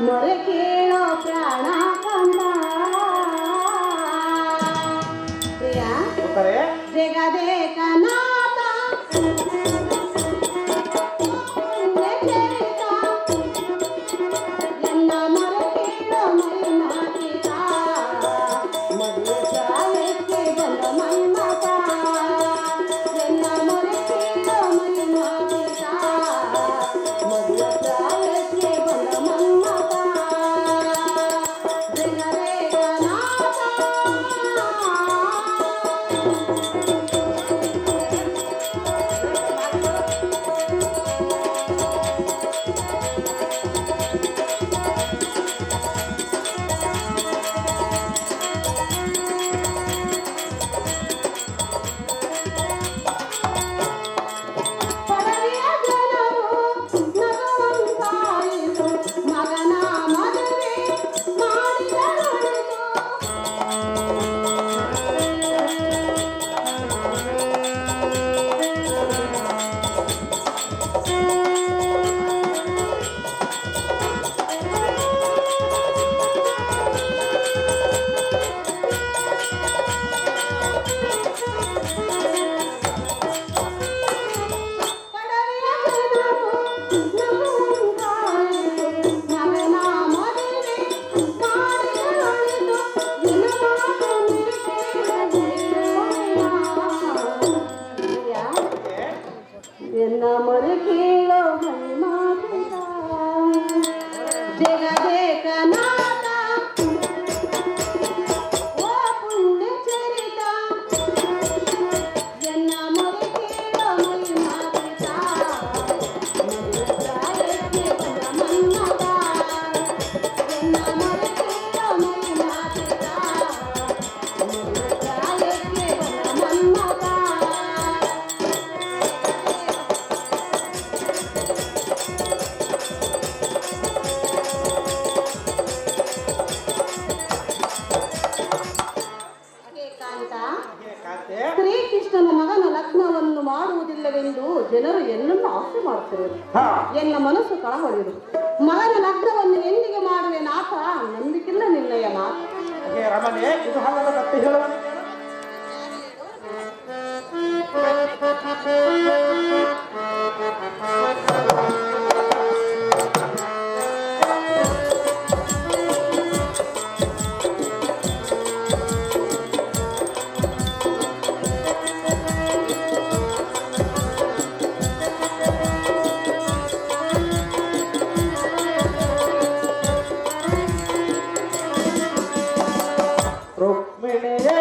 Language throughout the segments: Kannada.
ಮೊರೆ ಕೇಳೋ ಪ್ರಾಣ ಕಂದ ಪ್ರಿಯ ಜಗದೇಕನಾಥ ಎನ್ನ ಮೊರೆ ಕೇಳೋ ಮೈನಾಥಿತ ಮದುವೆ ಪ್ರಾಯಕ್ಕೆ ಬಂದ ಮನ್ಮಥ ಎನ್ನ ಮೊರೆ ಕೇಳೋ ಮೈನಾಥಿತ ಮದುವೆ ಪ್ರಾಯಕ್ಕೆ ಬಂದ ಮನ್ಮಥ ಎನ್ನ ಮೊರೆ ಕೇಳೋ ಮೈಮಾಥಿತ ಜಗದೇಕನಾಥ ಓ ಪುಣ್ಯ ಚರಿತ ಎನ್ನ ಮೊರೆ ಕೇಳೋ ಮೈಮಾಥಿತ ಮದುವೆ ಪ್ರಾಯಕ್ಕೆ ಬಂದ ಮನ್ಮಥ ಎನ್ನ ಮೊರೆ ಕೇಳೋ ಮೈಮಾಥಿತ ಮದುವೆ ಪ್ರಾಯಕ್ಕೆ ಬಂದ ಮನ್ಮಥ ಶ್ರೀಕೃಷ್ಣನ ಮಗನ ಲಗ್ನವನ್ನು ಮಾಡುವುದಿಲ್ಲವೆಂದು ಜನರು ಎನ್ನನ್ನು ಆಸೆ ಮಾಡುತ್ತಿರುವುದು ಎನ್ನ ಮನಸ್ಸು ಕಳವಳಿದು ಮಗನ ಲಗ್ನವನ್ನು ಎಂದಿಗೆ ಮಾಡುವೆ ನಾಥ ನಂಬಿಕಿಲ್ಲ ನಿನ್ನಯ ಮಾತು ರಮಣೆ ಕುತೂಹಲದ ಕಥೆ ಹೇಳುವ ರುಕ್ಮಿಣಿಯೇ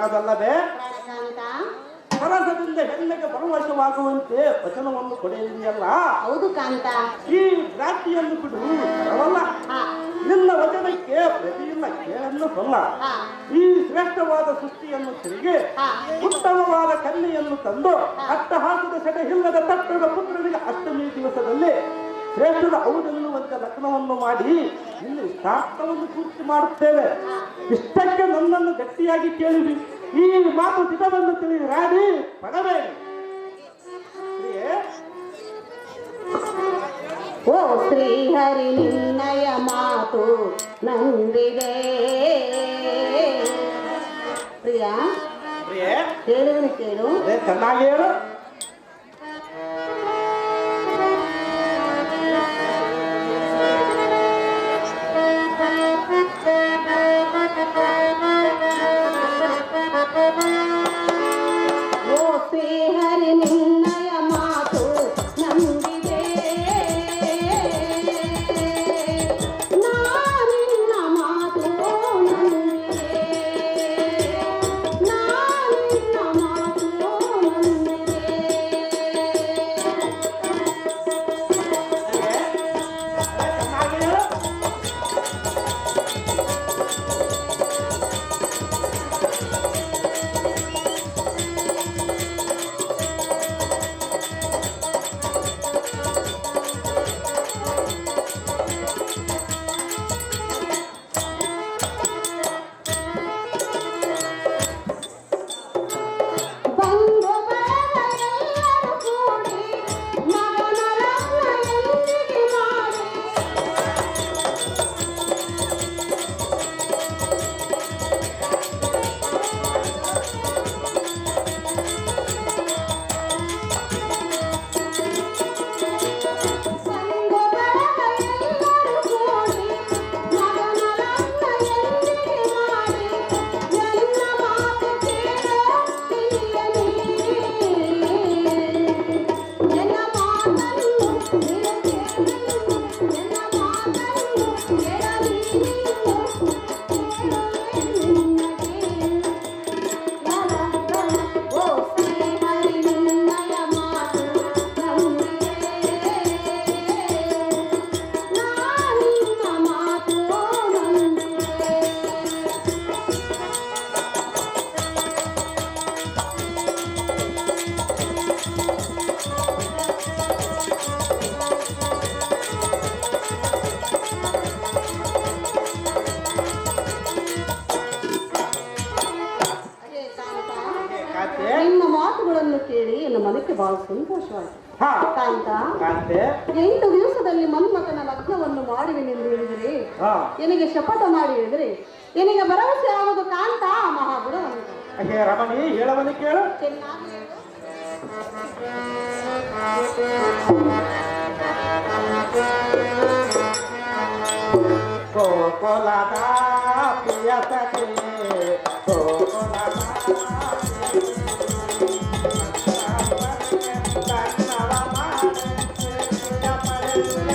ಪ್ರಾಣದಲ್ಲವೇ ಪ್ರಾಣಕಾಂತ, ಸರಸದಿಂದ ಹೆಣ್ಣಿಗೆ ಪರವಶವಾಗುವಂತೆ ವಚನವನ್ನು ಕೊಡೆಯಲ್ಲ. ಹೌದು ಕಾಂತ. ಈ ಭ್ರಾಂತಿಯನ್ನು ಬಿಡು ತರವಲ್ಲ. ಹಾ ನಿನ್ನ ವಚನಕ್ಕೆ ಪ್ರತಿಯಿಲ್ಲ ಕೇಳನ್ನು ಸೊಲ್ಲ. ಹಾ ಈ ಶ್ರೇಷ್ಠವಾದ ಸೃಷ್ಟಿಯನ್ನು ತಿರುಗಿ ಹಾ ಉತ್ತಮವಾದ ಕನ್ಯೆಯನ್ನು ತಂದು ಅಟ್ಟಹಾಸದ ಸೆಟೆಹಿಲ್ಲದ ತಟ್ಟದ ಪುತ್ರನಿಗೆ ಅಷ್ಟಮಿ ದಿವಸದಲ್ಲಿ ಶ್ರೇಷ್ಠದ ಹೌದೆನ್ನುವಂತೆ ಲಗ್ನವನ್ನು ಮಾಡಿ ಇಲ್ಲಿ ಶಾಸ್ತ್ರವನ್ನು ಪೂರ್ತಿ ಮಾಡುತ್ತೇವೆ. ಇಷ್ಟಕ್ಕೆ ನನ್ನನ್ನು ಗಟ್ಟಿಯಾಗಿ ಕೇಳಿವಿ. ಈ ಮಾತು ದಿನವನ್ನು ತಿಳಿರಾಡಿ ಪಡಬೇಡಿ. ಓ ಶ್ರೀಹರಿ ನಿನ್ನಯ ಮಾತು ನಂಬಿದೆ. ಪ್ರಿಯಾ ಪ್ರಿಯೆ, ಹೇಳಿದ್ರೆ ಕೇಳು. ಚೆನ್ನಾಗಿ ಹೇಳು. ಓ ಶ್ರೀಹರಿ ನಿನ್ನಯ ಮಾತು ನಂಬಿದೆ. ನಾನಿನ್ನ ಮಾತು ನಂಬಿದೆ. ನಾನಿನ್ನ ಮಾತು ನಂಬಿದೆ. ಚೆನ್ನಾಗಿ ಹೇಳು. ಬಂಧು ಬಳಗ ಎಲ್ಲರೂ ಕೂಡಿ ಮಗನ ಲಗ್ನ ಎಂದಿಗೆ ಮಾಡಿ. ಬಂಧು ಬಳಗ ಎಲ್ಲರೂ ಕೂಡಿ ಮಗನ ಲಗ್ನ ಎಂದಿಗೆ ಮಾಡಿ. ನನ್ನ ಮಾತು ಕೇಳೋ ಪ್ರಿಯ ನೀ. ನನ್ನ ಮಾತನ್ನು ಕೇಳು. ನನ್ನ ಮಾತನ್ನು ಕೇಳಲಿ ನೀನು. ಓ ಶ್ರೀಹರಿ ನಿನ್ನಯ ಮಾತು ನಂಬಿದೆ. ನಾನಿನ್ನ ಮಾತು ನಂಬಿದೆ. ಅದೇ ಕಾಂತ, ಕಾಂತೆ, ನಿಮ್ಮ ಮಾತುಗಳನ್ನು ಕೇಳಿ ನನ್ನ ಮನಕ್ಕೆ ಬಹಳ ಸಂತೋಷವಾಯಿತು. ಹಾ ಕಾಂತ, ಕಾಂತೆ, 8 ದಿವಸದಲ್ಲಿ ಮನ್ಮಥನ ಲಗ್ನವನ್ನು ಮಾಡುವೆನೆಂದು ಹೇಳಿದರೆ, ಹಾ ನಿನಗೆ ಶಪಥ ಮಾಡಿ ಹೇಳಿದರೆ ನಿನಗೆ ಭರವಸೆ ಆಗುವುದು ಕಾಂತ ಮಹಾಗುಣವಂತ. ಹೇ ರಮಣಿ, ಹೇಳವನು ಕೇಳು. ಚೆನ್ನಾಗಿ ಹೇಳು. ಕೋಕೋಲದ ಪ್ರಿಯ ಸಖಿ, ಕೋಕೋಲದ ಲಗ್ನವ ಮಾಡಿ ಕೀರ್ತಿಯ ಪಡೆಯುವೆ.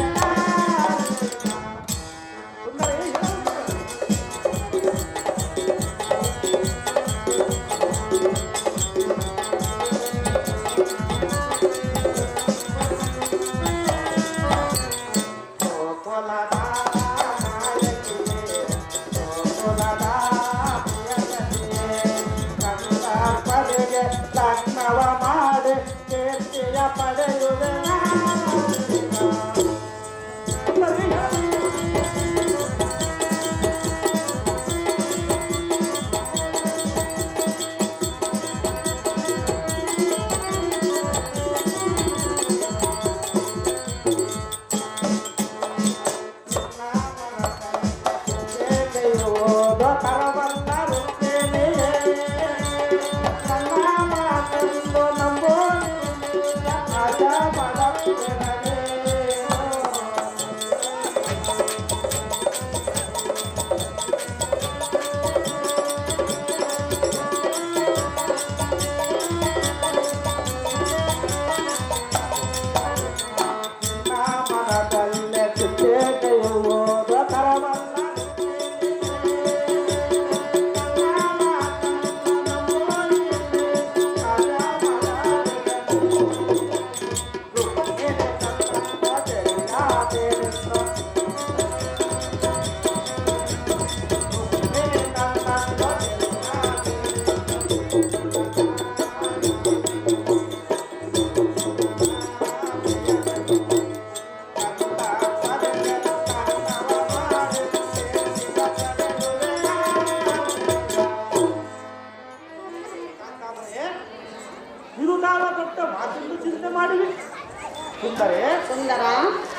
ಅಂದರೆ ಸುಂದರ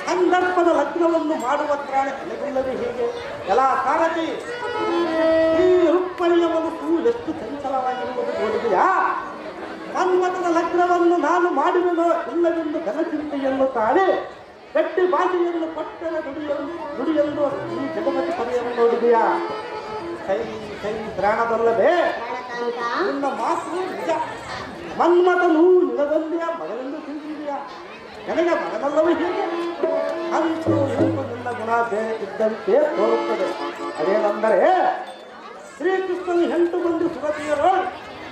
ಸಂದರ್ಭದ ಲಗ್ನವನ್ನು ಮಾಡುವ ತ್ರಾಣ ಎಲೆಗೊಳ್ಳದೆ ಹೇಗೆ ಎಲ್ಲ ಸಾರಥಿ ಈ ರುಕ್ಮಣಿಯ ಮನಸ್ಸು ಎಷ್ಟು ಚಂಚಲವಾಗಿರುವುದು ನೋಡಿದೆಯಾ? ಮನ್ಮಥನ ಲಗ್ನವನ್ನು ನಾನು ಮಾಡುವೆನೋ ಇಲ್ಲವೆಂದು ಘನಚಿಂತೆಯನ್ನು ತಾಳಿ ಗಟ್ಟಿ ಭಾಷೆಯನ್ನು ಕೊಟ್ಟರೆ ನುಡಿಯೆಂದು ಈ ಜಗಮತಿ ಪದೆಯನ್ನು ನೋಡಿದೆಯಾ? ಕೈ ಕೈ ಪ್ರಾಣದಲ್ಲವೇ ನಿನ್ನ ಮಾತು ನಿಜ. ಮನ್ಮಥನು ನಿನಗೊಂದಿಯ ಮಗನೆಂದು ತಿಳಿದಿದೆಯಾ? ನನಗೆ ಮಗನಲ್ಲವೇ ಹೇಗೆ? ಅಂತೂ ಇಂದು ನಿನ್ನ ಗುಣ ಬೇರೆ ಇದ್ದಂತೆ ತೋರುತ್ತದೆ. ಅದೇನೆಂದರೆ ಶ್ರೀಕೃಷ್ಣನು 8 ಮಂದಿ ಸುರತಿಯರು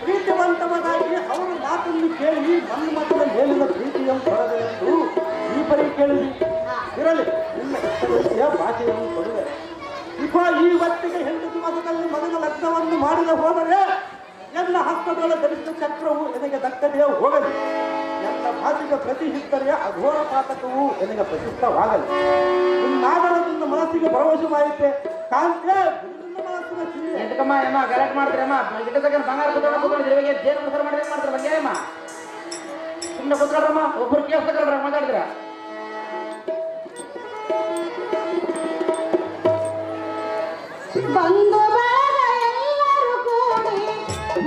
ಪ್ರೀತಿವಂತವನಾಗಿ ಅವರ ಮಾತನ್ನು ಕೇಳಿ ಮನ್ಮಥನ ಮೇಲಿನ ಪ್ರೀತಿಯನ್ನು ಹೊರದೆಂದು ಈ ಪರಿ ಕೇಳಿರಿ. ಇರಲಿ, ನಿನ್ನ ಇಷ್ಟದಂತೆಯ ಭಾಷೆಯನ್ನು ಕೊಡುವೆ. ಈ ಹೊತ್ತಿಗೆ 8 ದಿವಸದಲ್ಲಿ ಮಗನ ಲಗ್ನವನ್ನು ಮಾಡದೆ ಹೋದರೆ ಎಲ್ಲ ಹಸ್ತದೊಳ ಧರಿಸಿದ ಚಕ್ರವು ನನಗೆ ದಕ್ಕದೆಯೇ ಹೋಗಲಿ. ಎಲ್ಲ ಭಾಷೆಗೆ ಪ್ರತಿಹಿತ್ತರೆಯ ಅಘೋರ ಪಾತಕವು ನನಗೆ ಪ್ರಸಿದ್ಧವಾಗಲಿ. ಇನ್ನಾದರೂ ನಿನ್ನ ಮನಸ್ಸಿಗೆ ಭರವಸೆವಾಯಿತೆ ಕಾಂತೆ. ನಿನ್ನ ಮನಸ್ಸಿನ ಚಿಂತೆ ಎಂಟಕಮ್ಮ ಅಮ್ಮ ಗಲಾಟೆ ಮಾಡ್ತೀರಮ್ಮ ಗಿಡ ತಗೊಂಡು ಬಂಗಾರ ಕೂತ್ಕೊಂಡಿದ್ರೆ ಜೇನು ಪ್ರಸಾರ ಮಾಡಿದ್ರೆ ಮಾಡ್ತಾರೆ ಬಗ್ಗೆ ಅಮ್ಮ ಸುಮ್ಮನೆ ಕೂತ್ಕೊಳ್ರಮ್ಮ ಒಬ್ಬರು ಕೇಸ್ ತಗೊಳ್ರ ಮಾತಾಡಿದ್ರ ಬಂದು ಬಳಗ ಎಲ್ಲರೂ ಕೂಡಿ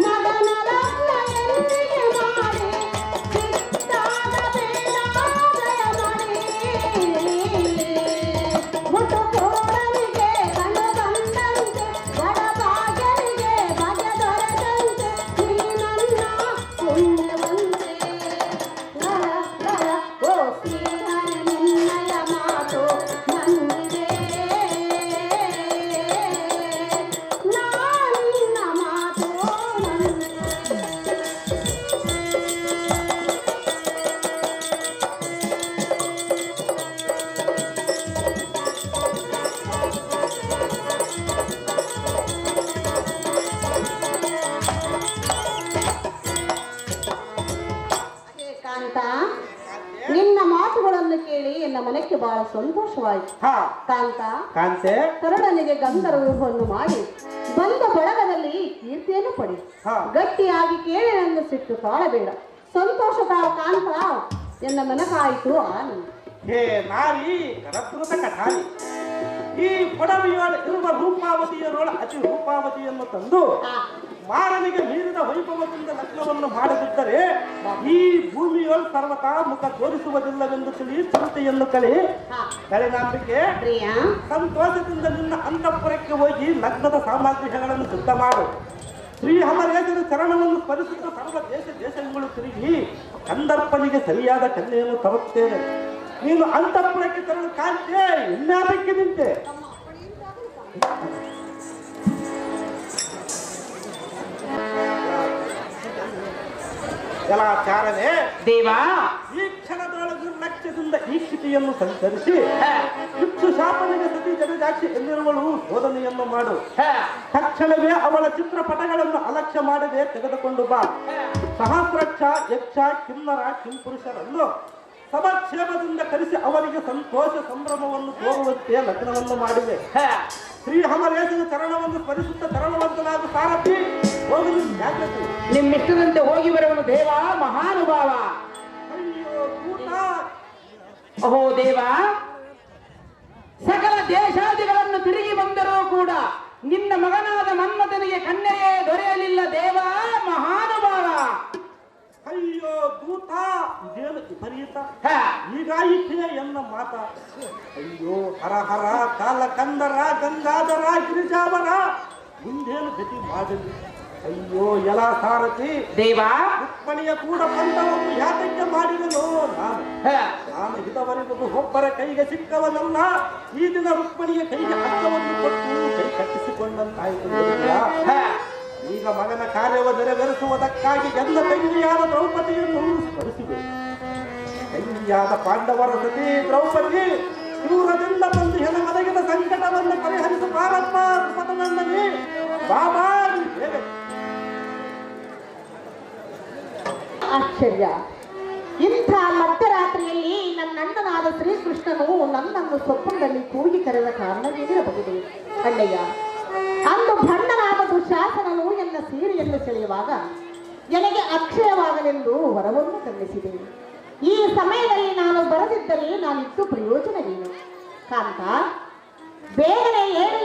ಮಗನ ಲಗ್ನ ಎಂದಿಗೆ ಮಾಡಿ ಸಿಕ್ಕಾದ ಬೇಡಾದಯ ಮಾಡಿ ಮುಟುಕೋರನಿಗೆ ಕಣ ಬಂದಂತೆ ಬಡಬಾಗರಿಗೆ ಬಗೆ ದೊರೆದಂತೆ ನೀ ನನ್ನ ಪುಣ್ಯವಂತೆ ಓ ಶ್ರೀಹರ ನಿನ್ನಯ ಮಾತು ನಂದಿದೆ ನಿನ್ನ ಮಾತು ಕಾಂತ, ನಿನ್ನ ಮಾತುಗಳನ್ನು ಕೇಳಿ ನನ್ನ ಮನಕ್ಕೆ ಬಹಳ ಸಂತೋಷವಾಯಿತು. ಹಾ ಕಾಂತ, ಕಾಂತೆ ಕರುಣನಿಗೆ ಗಂಧರ್ವವನ್ನು ಮಾಡಿ ಬಂದ ಬಳಗದಲ್ಲಿ ಕೀರ್ತಿಯನ್ನು ಪಡಿ. ಹಾ. ಗಟ್ಟಿಯಾಗಿ ಕೇಳಿನೆಂದು ಸಿಟ್ಟು ತಾಳಬೇಡ. ಸಂತೋಷದ ಕಾಂತ, ಎನ್ನ ಮನಕಾಯಿತು ಆನಂದ. ಹೇ ನಾರಿ ಕರಪುರದ ಕಠಾರಿ, ಈ ಪೊಡವೆಯೊಳ ಇರುವ ರೂಪಾವತಿಯರೊಳ ಅತಿ ರೂಪಾವತಿಯನ್ನು ತಂದು ಮಾರನಿಗೆ ಮೀರಿದ ವೈಭವದಿಂದ ಲಗ್ನವನ್ನು ಮಾಡದಿದ್ದರೆ ಈ ಭೂಮಿಯೊಳ ಸರ್ವತಾ ಮುಖ ತೋರಿಸುವುದಿಲ್ಲವೆಂದು ತಿಳಿ ಚಿಂತೆಯನ್ನು ಕಳೆನಾಂಬಿಕೆ ಪ್ರಿಯ, ಸಂತೋಷದಿಂದ ನಿನ್ನ ಅಂತಃಪುರಕ್ಕೆ ಹೋಗಿ ಲಗ್ನದ ಸಾಮಗ್ರಿಗಳನ್ನು ಸಿದ್ಧ ಮಾಡು. ಶ್ರೀ ಹಮರೇಶನ ಚರಣವನ್ನು ಸ್ಮರಿಸುತ್ತ ಸರ್ವ ದೇಶಗಳು ತಿರುಗಿ ಕಂದರ್ಪನಿಗೆ ಸರಿಯಾದ ಕನ್ಯೆಯನ್ನು ತರುತ್ತೇನೆ. ನೀನು ಅಂತಃಪುರಕ್ಕೆ ತರಲು ಕಾಂತೆ ಇನ್ಯಾರಕ್ಕೆ ನಿಂತೆ? ಜಲಾಚಾರವೇ ದೇವಾ ಈ ಕ್ಷಣದೊಳಗೆ ಲಕ್ಷ್ಯದಿಂದ ಈ ಸ್ಥಿತಿಯನ್ನು ಸಂಚರಿಸಿ ಇಕ್ಷು ಶಾಪನಿಗೆ ಸತಿ ಜಗಜಾಕ್ಷಿ ಎಂದಿರುವಳು ಶೋಧನೆಯನ್ನು ಮಾಡು. ತಕ್ಷಣವೇ ಅವಳ ಚಿತ್ರಪಟಗಳನ್ನು ಅಲಕ್ಷ್ಯ ಮಾಡದೆ ತೆಗೆದುಕೊಂಡು ಬಾ. ಸಹಸ್ರಕ್ಷ ಯಕ್ಷ ಕಿನ್ನರ ಕಿಂಪುರುಷರನ್ನು ಸಮಕ್ಷೇಮದಿಂದ ಕರೆಸಿ ಅವರಿಗೆ ಸಂತೋಷ ಸಂಭ್ರಮವನ್ನು ತೋರುವಂತೆ ಲಗ್ನವನ್ನು ಮಾಡಿದೆ. ಶ್ರೀ ಹಮರೇಶನ ಚರಣವನ್ನು ಸ್ಮರಿಸುತ್ತ ಚರಣವಂತನಾದ ಸಾರಥಿ ಹೋಗಲು ಜಾಗ್ರತೆ. ನಿಮ್ಮಿಷ್ಟದಂತೆ ಹೋಗಿ ಬರುವನು ದೇವ ಮಹಾನುಭಾವ. ಅಯ್ಯೋ ಕೂಟ, ಅಹೋ ದೇವ, ಸಕಲ ದೇಶಾದಿಗಳನ್ನು ತಿರುಗಿ ಬಂದರೂ ಕೂಡ ನಿನ್ನ ಮಗನಾದ ಮನ್ಮಥನಿಗೆ ಕನ್ಯೆಯೇ ದೊರೆಯಲಿಲ್ಲ ದೇವ ಮಹಾನುಭಾವ. ಅಯ್ಯೋ ದೂತ, ಇದೇನು ವಿಪರೀತ. ಹೀಗಾಯಿತೇ ಎನ್ನ ಮಾತ. ಅಯ್ಯೋ ಹರ ಹರ ಕಾಲ ಕಂದರ ಗಂಗಾಧರ ಗಿರಿಜಾವರ ಮುಂದೇನು ಗತಿ ಮಾಡಲಿ. ಅಯ್ಯೋ ಎಲ ಸಾರಥಿ ದೇವ, ರುಕ್ಮಣಿಯ ಕೂಡ ಬಂಧವನ್ನು ಯಾತಕ್ಕೆ ಮಾಡಿದನು? ನಾನು ಹಿತವರೆಗೂ ಒಬ್ಬರ ಕೈಗೆ ಸಿಕ್ಕವನಲ್ಲ. ಈ ದಿನ ರುಕ್ಮಣಿಯ ಕೈಗೆ ಅರ್ಥವನ್ನು ಕೊಟ್ಟು ಕೈ ಕಟ್ಟಿಸಿಕೊಂಡಂತಾಯಿತು. ಈಗ ಮಗನ ಕಾರ್ಯವ ನೆರವೇರಿಸುವುದಕ್ಕಾಗಿ ಎಲ್ಲ ತಂಗಿಯಾದ ದ್ರೌಪದಿಯನ್ನು ಸ್ಮರಿಸಿದೆ. ತಂಗಿಯಾದ ಪಾಂಡವರ ಸತಿ ದ್ರೌಪದಿ ದೂರದಿಂದ ಬಂದು ಹೆಣ ಮಲಗಿದ ಸಂಕಟವನ್ನು ಪರಿಹರಿಸು ಬಾರಪ್ಪ ದ್ರುಪದನಂದನಿ ಬಾಬಾ. ಹೇಗೆ ಆಶ್ಚರ್ಯ! ಇಂಥ ಮಧ್ಯರಾತ್ರಿಯಲ್ಲಿ ನನ್ನ ಅಣ್ಣನಾದ ಶ್ರೀಕೃಷ್ಣನು ನನ್ನನ್ನು ಸ್ವಪ್ನದಲ್ಲಿ ಕೂಗಿ ಕರೆದ ಕಾರಣವೇನಿರಬಹುದು? ಅಣ್ಣಯ್ಯ, ಅಂದು ಭಂಡನಾದ ದುಶಾಸನನು ಎನ್ನ ಸೀರೆಯನ್ನು ಸೆಳೆಯುವಾಗ ನನಗೆ ಅಕ್ಷಯವಾಗಲೆಂದು ವರವನ್ನು ಖಂಡಿಸಿದೆ. ಈ ಸಮಯದಲ್ಲಿ ನಾನು ಬರದಿದ್ದರೆ ನಾನಿತ್ತು ಪ್ರಯೋಜನವೇನು? ಕಾಂತ, ಬೇಗನೆ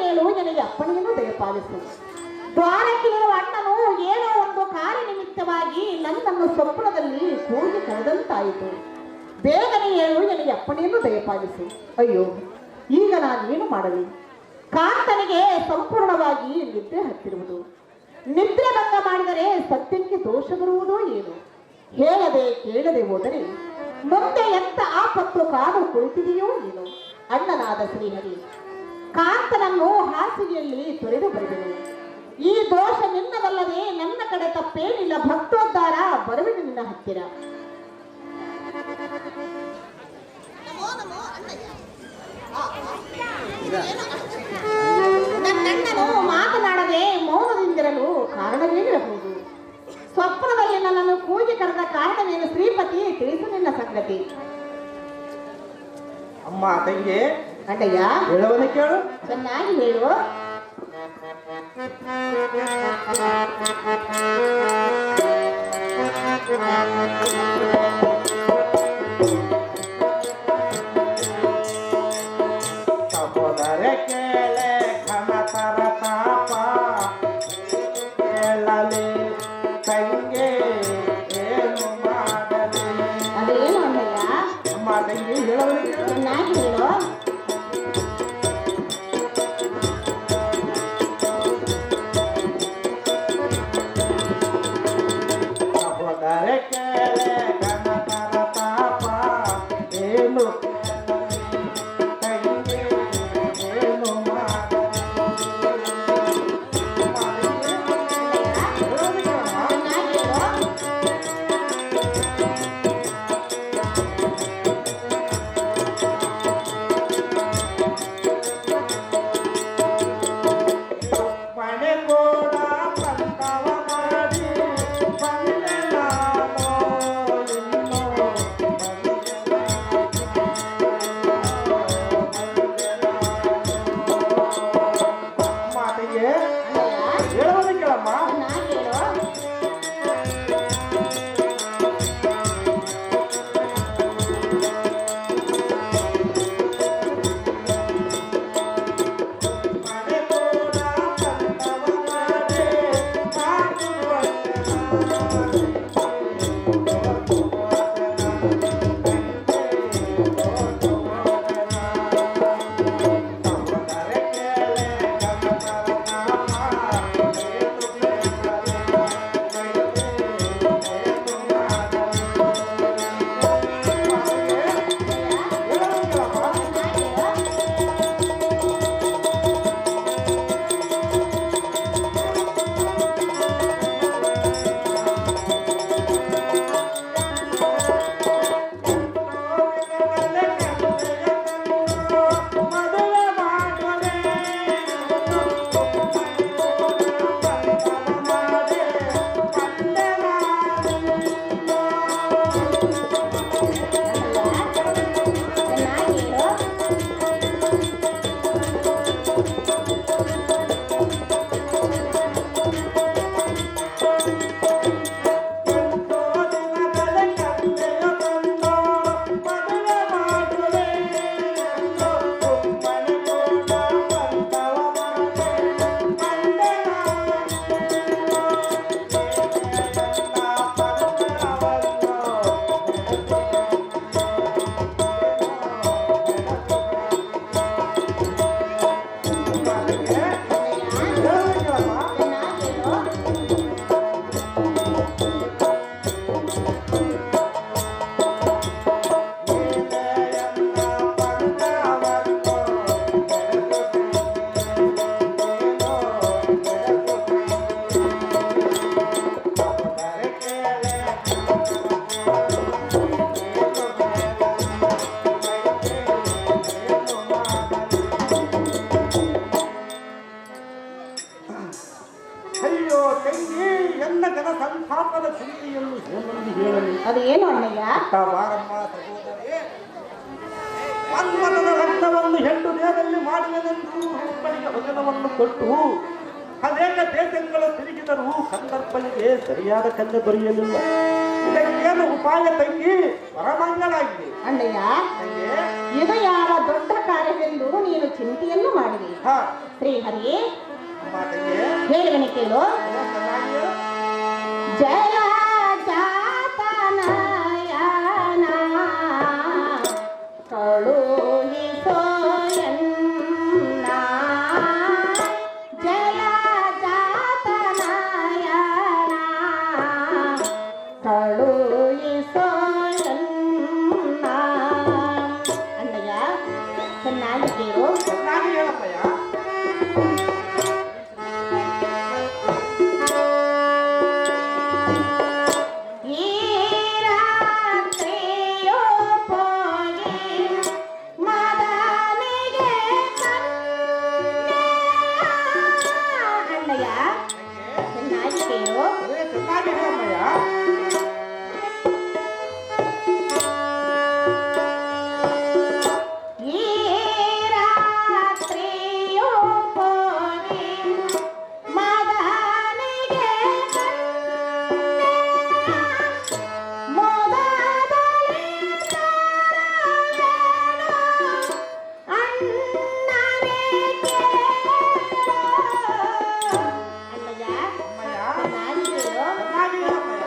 ಏಳು ನನಗೆ ಅಪ್ಪಣೆಯನ್ನು ದಯಪಾಲಿಸು. ದ್ವಾರಕ್ಕೆ ಇರುವ ಅಣ್ಣನು ಏನೋ ಒಂದು ಕಾರ್ಯ ನಿಮಿತ್ತವಾಗಿ ನನ್ನನ್ನು ಸ್ವಪ್ನದಲ್ಲಿ ಕೂಗಿ ಕರೆದಂತಾಯಿತು. ಬೇಗನೆ ನನಗೆ ಅಪ್ಪಣೆಯನ್ನು ದಯಪಾಲಿಸು. ಅಯ್ಯೋ, ಈಗ ನಾನೇನು ಮಾಡಲಿ? ಕಾಂತನಿಗೆ ಸಂಪೂರ್ಣವಾಗಿ ನಿದ್ರೆ ಹತ್ತಿರುವುದು. ನಿದ್ರೆ ಭಂಗ ಮಾಡಿದರೆ ಸತ್ಯಕ್ಕೆ ದೋಷ ಬರುವುದೋ ಏನು? ಹೇಳದೆ ಕೇಳದೆ ಹೋದರೆ ಮುಂದೆ ಎಂತ ಆಪತ್ತು ಕಾದು ಕುಳಿತಿದೆಯೋ ಏನು? ಅಣ್ಣನಾದ ಶ್ರೀಹರಿ, ಕಾಂತನನ್ನು ಹಾಸಿಗೆಯಲ್ಲಿ ತೊರೆದು ಬರೆದನು. ಈ ದೋಷ ನಿನ್ನದಲ್ಲದೆ ನನ್ನ ಕಡೆ ತಪ್ಪೇನಿಲ್ಲ. ಭಕ್ತೋದ್ಧಾರ ಬರುವಿನ ನಿನ್ನ ಹತ್ತಿರ. ನನ್ನಣ್ಣನು ಮಾತನಾಡದೆ ಮೌನದಿಂದಿರಲು ಕಾರಣವೇನಿರಬಹುದು? ಸ್ವಪ್ನದಲ್ಲಿ ನನ್ನನ್ನು ಕೂಗಿ ಕರೆದ ಕಾರಣವೇನು? ಶ್ರೀಪತಿ, ತಿಳಿಸು ನಿನ್ನ ಸಂಗತಿ. ಅಮ್ಮ ತಂಗಿ, ಅಣ್ಣಯ್ಯ, ಹೇಳುವನೆ ಕೇಳು. ಚೆನ್ನಾಗಿ ಹೇಳು. ಸಹೋದರ ಕೇಳೆ ಘನತರ ತಾಪ ಕೇಳಲಿ ತಂಗಿ ಏನು ಮಾಡಲಿ. ಅದೇನು ಅಣ್ಣಯ್ಯ? ಅಮ್ಮ ತಂಗಿ, ಹೇಳುವನೆ ಕೇಳು. ಚೆನ್ನಾಗಿ ಹೇಳು. ಸಹೋದರ ಕೇಳೆ ಘನತರ ತಾಪ ಏನು ತಂಗಿ ಏನು ಮಾಡಲಿ. ಚೆನ್ನಾಗಿ ಹೇಳು. ಮನೆ ಕೂಡ ಬಂದವ ಮಾಡಿ ಬಂದೆ ನಾನು ಇನ್ನೂ ಮಾತಿಗೆ ಹೇಳೋದು ಕೇಳಮ್ಮ. ಚೆನ್ನಾಗಿ ಹೇಳು. ಮನೆ ಕೂಡ ಬಂದವ ಮಾಡಿ ಅಯ್ಯೋ ತಂಗಿ, ಎನ್ನ ಜನ ಸಂತಾಪದ ಚಿಂತೆಯನ್ನು ಏನೊಂದು ಹೇಳಲಿ. ಅದು ಏನು ಅಣ್ಣಯ್ಯ? ಬಾರಮ್ಮ ಸಹೋದರಿ, ಮನ್ಮಥನ ರಕ್ತವನ್ನು ಹೆಣ್ಣು ದೇಹದಲ್ಲಿ ಮಾಡುವೆನೆಂದು ಹುಬ್ಬಳಿಗೆ ವಚನವನ್ನು ಕೊಟ್ಟು ಅನೇಕ ದೇಶಗಳು ತಿರುಗಿದರೂ ಕಂದರ್ಪನಿಗೆ ಸರಿಯಾದ ಕನ್ಯೆ ದೊರೆಯಲಿಲ್ಲ. ಇದಕ್ಕೇನು ಉಪಾಯ ತಂಗಿ ವರಮಂಗಳಾಗಿದೆ ಅಣ್ಣಯ್ಯ ತಂಗಿ. ಇದು ಯಾವ ದೊಡ್ಡ ಕಾರ್ಯವೆಂದು ನೀನು ಚಿಂತೆಯನ್ನು ಮಾಡಿದೆ ಹಾ ಶ್ರೀಹರಿ ಅಮ್ಮ ತಂಗಿ ಹೇಳುವನೆ ಕೇಳು ಎಲ್ಲ ಚೆನ್ನಾಗಿ ಜಲ ಜಾತನಯನ ಕಳುಹಿಸೋ ಎನ್ನ ಜಲ ಜಾತನಯನ ಕಳುಹಿಸೋ ಎನ್ನ ಅಣ್ಣಯ್ಯ ಚೆನ್ನಾಗಿ ಕೇಳು ಚೆನ್ನಾಗಿ ಹೇಳಪ್ಪಯ್ಯ. ಈ ರಾತ್ರಿಯೋ ಹೋಗಿ ಮದನಿಗೆ ಅಣ್ಣಯ್ಯ ಚೆನ್ನಾಗಿ ಕೇಳು ಅದೇ ಚೆನ್ನಾಗಿ ಹೇಳಪ್ಪಯ್ಯ. ಈ ರಾತ್ರಿಯೋ ಹೋಗಿ ಮದನಿಗೆ ಮೊದಲೇ ಅಣ್ಣನೇ ಅಣ್ಣಯ್ಯ ಅಮ್ಮಯ್ಯ ಚೆನ್ನಾಗಿ ಕೇಳು ಚೆನ್ನಾಗಿ ಹೇಳಪ್ಪಯ್ಯ.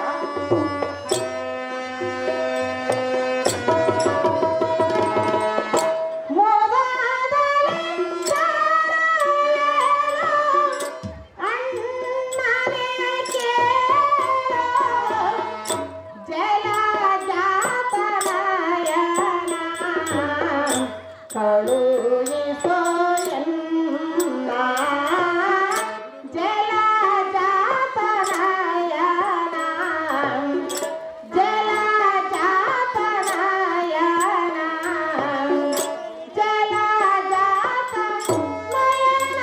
ಕಳುಹಿಸೋ ಎನ್ನ ಜಲ ಜಾತನಯನ ಜಲ ಜಾತನಯನ ಜಲ ಜಾತನಯನ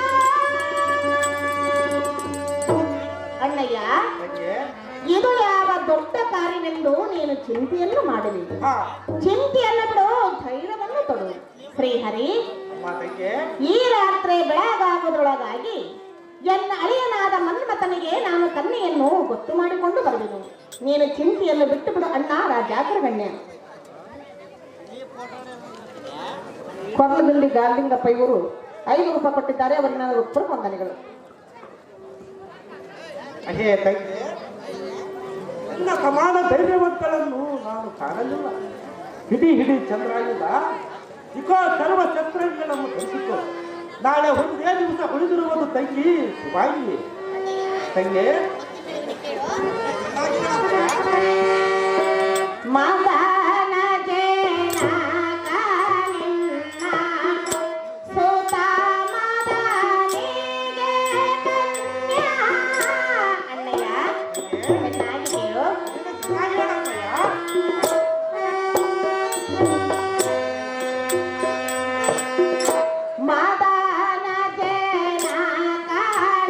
ಅಣ್ಣಯ್ಯ ತಂಗಿ ಇದು ಯಾವ ದೊಡ್ಡ ಕಾರ್ಯವೆಂದು ನೀನು ಚಿಂತೆಯನ್ನು ಮಾಡಲಿ ಹಾ ಚಿಂತೆಯನ್ನು ಬಿಡು ಧೈರ್ಯವನ್ನು ತೊಡು ಶ್ರೀಹರಿ ಅಮ್ಮ ತಂಗಿ ಈ ರಾತ್ರಿ ಬೆಳಗಾಗುವುದರೊಳಗಾಗಿ ಎನ್ನ ಅಳಿಯನಾದ ಮನ್ಮಥನಿಗೆ ನಾನು ಕನ್ಯೆಯನ್ನು ಗೊತ್ತು ಮಾಡಿಕೊಂಡು ಬರುವೆನು ನೀನು ಚಿಂತೆಯನ್ನು ಬಿಟ್ಟು ಬಿಡು ಅಣ್ಣ ರಾಜಾಗ್ರಗಣ್ಯ ಕೊರ್ಲದಲ್ಲಿ ಗಾರ್ಲಿಂಗಪ್ಪ ಇವರು 5 ರೂಪಾಯಿ ಕೊಟ್ಟಿದ್ದಾರೆ ಅವರಿಗೆ ನಾನು ಉತ್ತರ ವಂದನೆಗಳು ಅದೇ ತಂಗಿ ನನ್ನ ಸಮಾನ ಧೈರ್ಯವಂತಳನ್ನು ನಾನು ಕಾಣಲಿಲ್ಲ. ಹಿಡಿ ಚಂದ್ರಾಗಿಲ್ಲ ಇಕೋ ಸರ್ವ ಶಸ್ತ್ರಗಳನ್ನು ಧರಿಸಿಕೋ. ನಾಳೆ ಒಂದೇ ದಿವಸ ಉಳಿದಿರುವುದು ತಂಗಿ ಸುಭಾಗಿ ತಂಗಿ ಮದನ ಜನಕ ನಿನ್ನ ಸುತ ಮದನಿಗೆ ಕನ್ಯಾ ಅಣ್ಣಯ್ಯ ಚೆನ್ನಾಗಿ ಕೇಳು ಚೆನ್ನಾಗಿ ಹೇಳಪ್ಪಯ್ಯ. ಮದನ ಜನಕ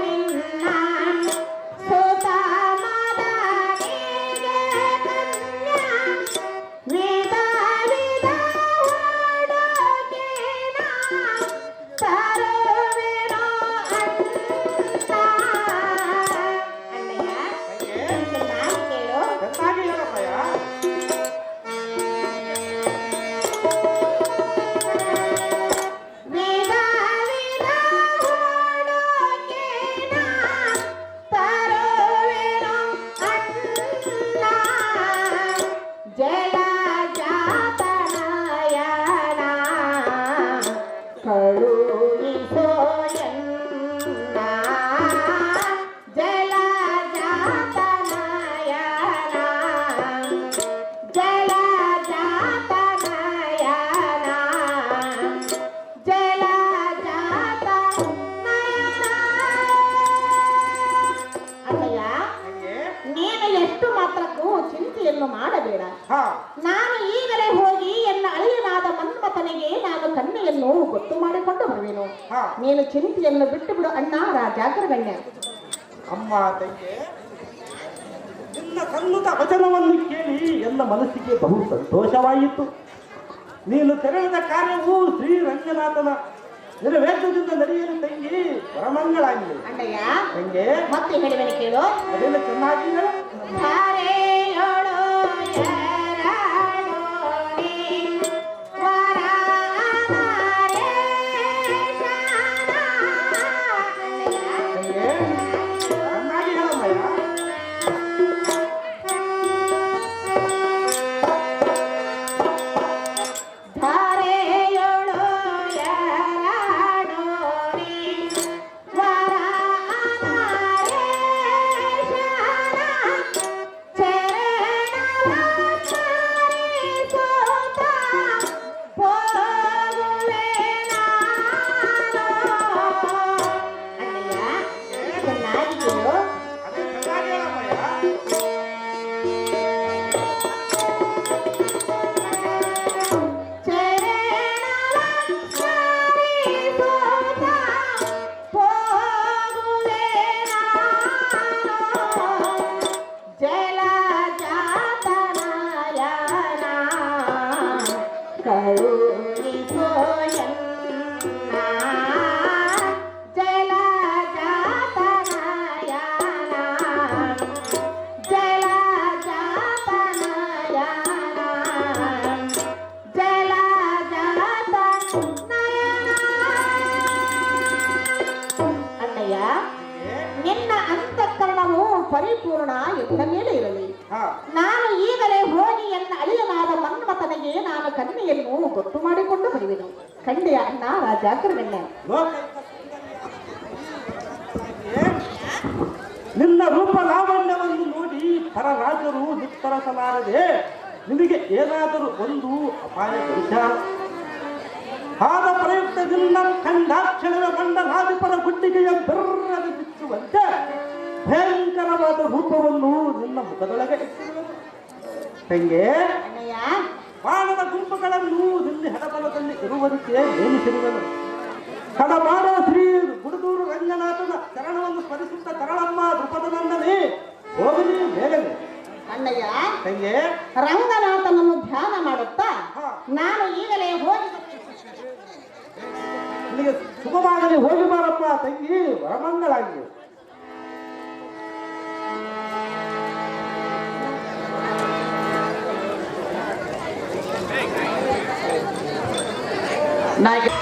ನಿನ್ನ ಸುತ ಮದನಿಗೆ ಕನ್ಯಾ ವಿಧ ವಿಧ ಹುಡುಗಿನ ತರುವೆನೋ ಅಣ್ಣ ಅಣ್ಣಯ್ಯ ಚೆನ್ನಾಗಿ ಕೇಳು ಚೆನ್ನಾಗಿ ಹೇಳಪ್ಪಯ್ಯ. ವಿಧ ವಿಧ ಹುಡುಗಿನ ತರುವೆನೋ ಅಣ್ಣ ಜಲ ಜಾತನಯನ ಕಳುಹಿಸೋ ಎನ್ನ ಜಲ ಜಾತನಯನ ಜಲ ಜಾತನಯನ ಜಲ ಜಾತನಯನ ಅಣ್ಣಯ್ಯ ತಂಗಿ ನೀನು ಎಷ್ಟು ಮಾತ್ರಕ್ಕೂ ಚಿಂತೆಯನ್ನು ಮಾಡಬೇಡ ಹಾ ನಾನು ಈಗಲೇ ಹೋಗಿ ಎನ್ನ ಅಳಿಯನಾದ ಮನ್ಮಥನಿಗೆ ನಾನು ಕನ್ಯೆಯನ್ನು ಗೊತ್ತು ಮಾಡಿಕೊಂಡು ಬರುವೆನು ಹಾ ನೀನು ಚಿಂತೆಯನ್ನು ಬಿಟ್ಟು ಬಿಡು ಅಣ್ಣ ರಾಜಾಗ್ರಗಣ್ಯ ಅಮ್ಮ ತಂಗಿ ನಿನ್ನ ಸಲ್ಲುತ ವಚನವನ್ನು ಕೇಳಿ ಎಲ್ಲ ಮನಸ್ಸಿಗೆ ಬಹು ಸಂತೋಷವಾಯಿತು. ನೀನು ತೆರಳಿದ ಕಾರ್ಯವು ಶ್ರೀರಂಗನಾಥನ ನಿರ್ವೇದದಿಂದ ನಡೆಯಲು ತಂಗಿ ವರಮಂಗಳಾಗಿದೆ ಅಣ್ಣಯ್ಯ ತಂಗಿ ಮತ್ತೆ ಹೇಳುವೆನು ಕೇಳು ಅದೆಲ್ಲ ಚೆನ್ನಾಗಿ ಹೇಳು. ಧಾರೆಯೊಳು ತಂಗಿ ಚೆನ್ನಾಗಿ ಹೇಳಮ್ಮಯ್ಯ. ಧಾರೆಯೊಳು ಯಾರಾಡೋರಿ ವರನಾರೇಶನ ಚರಣವ ಸ್ಮರಿಸುತ್ತ ಹೋಗುವೆ ನಾನು. ಅಣ್ಣಯ್ಯ, ಚೆನ್ನಾಗಿದೆಯೋ? ಅದೇ ಚೆನ್ನಾಗಿ ಹೇಳಮ್ಮಯ್ಯ. ನಿನ್ನ ಅಂತಃಕರಣವು ಪರಿಪೂರ್ಣ ಎನ್ನ ಮೇಲೆ ಇರಲಿ. ಹಾ ನಾನು ಈಗಲೇ ಹೋಗಿ ಎನ್ನ ಅಳಿಯನಾದ ಮನ್ಮಥನಿಗೆ ನಾನು ಕನ್ಯೆಯನ್ನು ಗೊತ್ತು ಮಾಡಿಕೊಂಡು ಬರುವೆನು. ಖಂಡಿಯ ಅಣ್ಣ ರಾಜಾಕರಣ್ಣ. ನಿನ್ನ ರೂಪ ಲಾವಣ್ಯವನ್ನು ನೋಡಿ ಪರರಾಜರು ನಿತ್ತರಿಸಲಾರದೆ ನಿನಗೆ ಏನಾದರೂ ಒಂದು ಅಪಾಯ ದೃಶ್ಯ ಆದ ಪ್ರಯುಕ್ತ ನಿನ್ನ ಕಂಡಾಕ್ಷಣವೇ ಮಂಡನಾಧಿಪರ ಗುಡ್ಡಿಗೆಯ ಬೆರ್ರಗೆ ಬಿಚ್ಚುವಂತೆ ಭಯಂಕರವಾದ ರೂಪವನ್ನು ನಿನ್ನ ಮುಖದೊಳಗೆ ಇಟ್ಟಿರುವುದು. ತಂಗೆ ಅಣ್ಣಯ್ಯ, ಬಾಣದ ಗುಂಪುಗಳನ್ನು ನಿನ್ನ ಹೆಡಬಲದಲ್ಲಿ ಇರುವಂತೆ ನೇಮಿಸಿರುವನು. ಕಡಮಾಡ ಶ್ರೀ ಗುಡದೂರು ರಂಗನಾಥನ ಚರಣವನ್ನು ಸ್ಮರಿಸುತ್ತ ತರಳಮ್ಮ ದೃಪದನಂದನೆ ಹೋಗಲಿ ಬೇಗನೆ. ಅಣ್ಣಯ್ಯ, ತಂಗೆ ರಂಗನಾಥನನ್ನು ಧ್ಯಾನ ಮಾಡುತ್ತಾ ಹಾ. ನಾನು ಈಗಲೇ ಹೋಗಿ ನಿನಗೆ ಶುಭವಾಗಲಿ, ಹೋಗಿ ಬಾರಪ್ಪ ತಂಗಿ, ವರಮಂಗಳಾಗಿ. ನಾಯಕ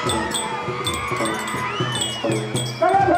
ಬಳಗ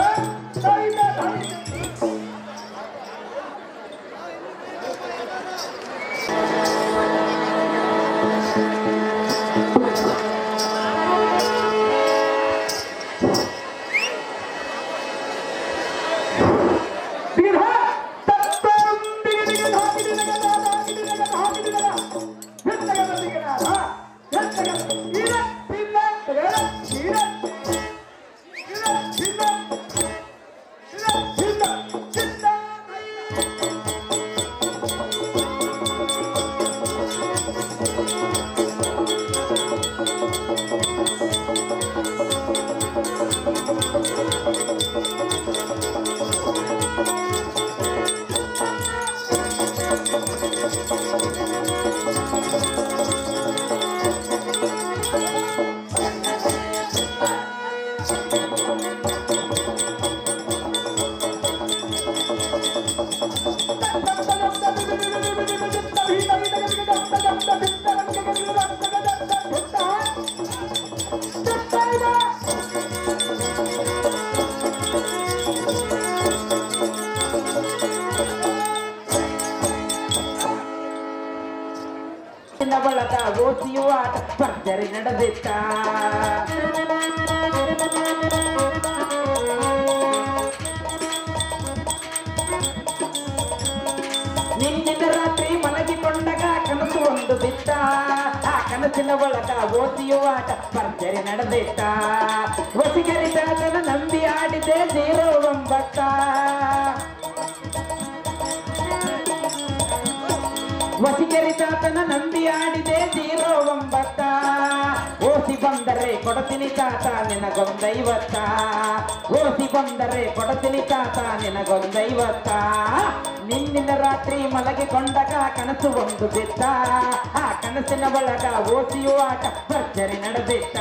ಗೋಸಿಯು ಆಟ ಭರ್ಜರಿ ನಡೆದಿತ್ತ. ನಿನ್ನಿನ ರಾತ್ರಿ ಮಲಗಿಕೊಂಡಾಗ ಕನಸು ಒಂದು ಬಿತ್ತ. ಆ ಕನಸಿನ ಒಳಗ ಗೋಸಿಯು ಆಟ ಭರ್ಜರಿ ನಡೆದಿತ್ತ. ವಸಿಗರಿದಾದನ ನಂಬಿ ಆಡಿದೆ 09. ವಸಿಗರಿದಾತನ ನಂಬಿ ಆಡಿದೆ 09. ಓಸಿ ಬಂದರೆ ಕೊಡತೀನಿ ತಾತ ನಿನಗೊಂದು50. ಓಸಿ ಬಂದರೆ ಕೊಡತೀನಿ ತಾತ ನಿನಗೊಂದು50. ನಿನ್ನಿನ ರಾತ್ರಿ ಮಲಗಿಕೊಂಡಾಗ ಕನಸು ಒಂದು ಬಿತ್ತ. ಆ ಕನಸಿನ ಒಳಗ ಓಸಿಯು ಆಟ ಭರ್ಜರಿ ನಡೆದಿತ್ತ.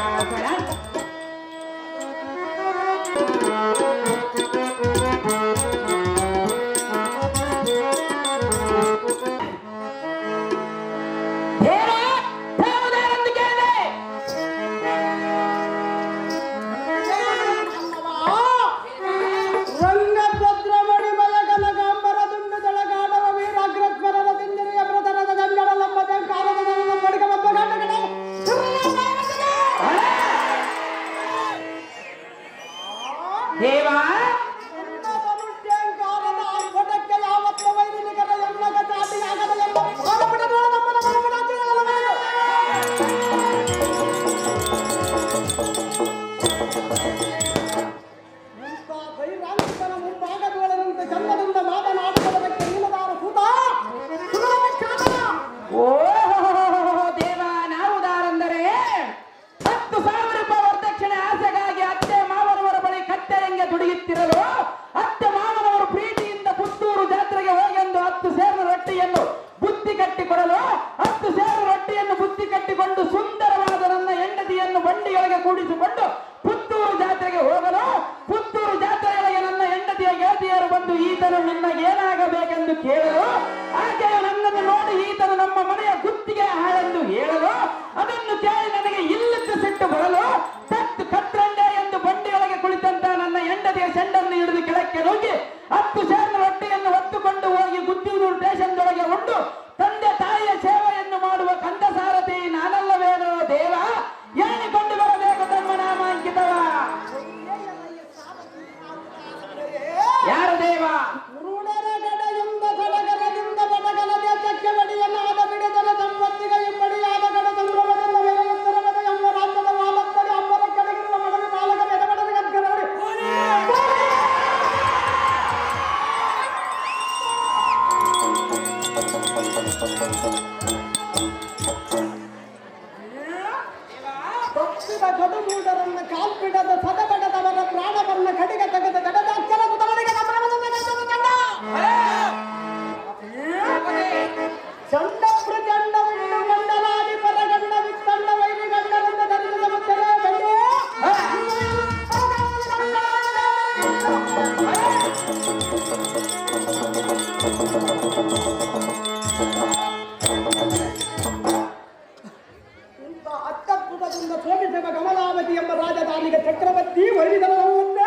ರಂಗ ಗೆಳತಿಯರು ಬಂದು ಈತನು ನಿನ್ನ ಏನಾಗಬೇಕೆಂದು ಕೇಳಲು ಆಕೆಯು ನನ್ನನ್ನು ನೋಡಿ ಈತನು ನಮ್ಮ ಮನೆಯ ಗುತ್ತಿಗೆ ಹಾಳೆಂದು ಹೇಳಲು ಅದನ್ನು ಕೇಳಿ ನನಗೆ ಇಲ್ಲಕ್ಕೆ ಸಿಟ್ಟು ಬರಲು ತತ್ತು ಕತ್ರಂಡೆ ಎಂದು ಬಂಡಿಯೊಳಗೆ ಕುಳಿತಂತ ನನ್ನ ಹೆಂಡತಿಯ ಚೆಂಡನ್ನು ಹಿಡಿದು ಕೆಳಕ್ಕೆ ನುಗ್ಗಿ 10 ಸೇರ್ನ ರೊಟ್ಟಿಯನ್ನು ಹೊತ್ತುಕೊಂಡು ಹೋಗಿ ಗುತ್ತಿನೂರು ಸ್ಟೇಷನ್ದೊಳಗೆ ಉಂಡು ತಂದೆ ತಾಯಿಯ ಸೇವೆಯನ್ನು ಮಾಡುವ ಕಂದ ಸಾರಥಿ ನಾನಲ್ಲವೇನೋ ದೇವ ಹೇಳಿಕೊಂಡು ಬರಬೇಕು ತಮ್ಮ ನಾಮಾಂಕಿತವ. ಯಾರು ದೇವ? ೂಢರಗಡೆಯಿಂದ ಸಡಗರದಿಂದ ಬಡಗಲ ದೇಶಕ್ಕೆ ಬಡಿಯನಾದ ಬಿಡದನ ಸಂಪತ್ತಿಗೆ ಎಂಬಡಿಯಾದ ಕಡ ಸಂಭ್ರಮದಿಂದ ವೆಲೆಯುತ್ತರವದ ಎಂಬ ರಾಜ್ಯದ ವಾಲಕ್ಕಡೆ ಅಂಬರ ಕಡೆಗಿರುವ ಮಡವಿ ಬಾಲಕ ಬೆದಬಡದ ಗದ್ಗರವಡಿ ತಪ್ಪಿದ ಕಡುಮೂಡರನ್ನ ಕಾಲ್ಪಿಡದ ಸದಬಡದವರ ಪ್ರಾಣವನ್ನ ಕಡಿಗ ತೆಗೆದ ಗಡದ ಅಕ್ಷರ ಸುತವನಿಗೆ ಚಂಡ ಪ್ರಚಂಡವನ್ನು ಮಂಡಲಾದಿ ಪರಗಂಡ ವಿತ್ತಂಡ ವೈರಿಗಂಡರಿಂದ ಧರಿಸಿದ ಮುಚ್ಚಲೆ ಬಳ್ಳಿ ಇಂಥ ಅತ್ಯದ್ಭುತದಿಂದ ಸೋಮಿಸಿದ ಕಮಲಾವತಿ ಎಂಬ ರಾಜಧಾನಿಗೆ ಚಕ್ರವರ್ತಿ ವೈರಿದನವನ್ನ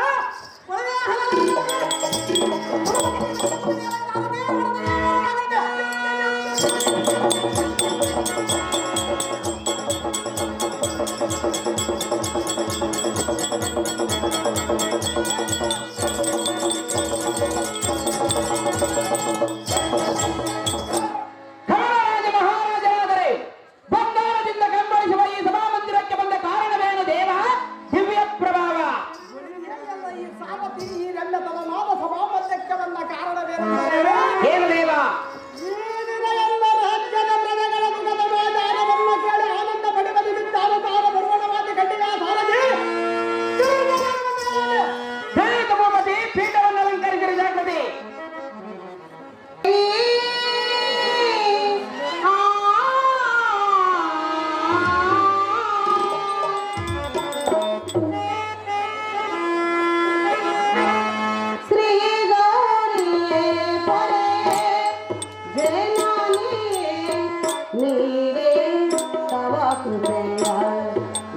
ಕಮಲರಾಜ ಮಹಾರಾಜರಾದರೆ ಬಂಗಾರದಿಂದ ಕಂಬಳಿಸುವ ಈ ಸಭಾಮಂದಿರಕ್ಕೆ ಬಂದ ಕಾರಣವೇನು ದೇವ? ದಿವ್ಯ ಪ್ರಭಾವ. ಈ ಸಾರಥಿ ಈ ರಂಡ ತಲನಾದ ಸಭಾಮಧ್ಯಕ್ಕೆ ಬಂದ ಕಾರಣವೇನೆಂದರೆ ಏನು ದೇವ? ಈ ದಿನ ಎಲ್ಲ ರಾಜ್ಯದ ಪ್ರಜೆಗಳ ಮುಖದ ಮಾದಾನವನ್ನು ಕೇಳಿ ಆನಂದ ಪಡೆಬದಿದ್ದಾರ ತಾರ ಬರುವಣವಾದಿ ಕಟ್ಟಿದ ಸಾರಥಿ ದೈಹಿಕ ಭೂಮತಿ ಪೀಠವನ್ನು ಅಲಂಕರಿಸಿದ ಜಾಗೃತಿ. ಶ್ರೀ ಗೌರಿಯೇ ಪೊರೆ ಜಯಮಾನಿಯೇ ನೀವೇ ತವ ಕೃಪೆಯ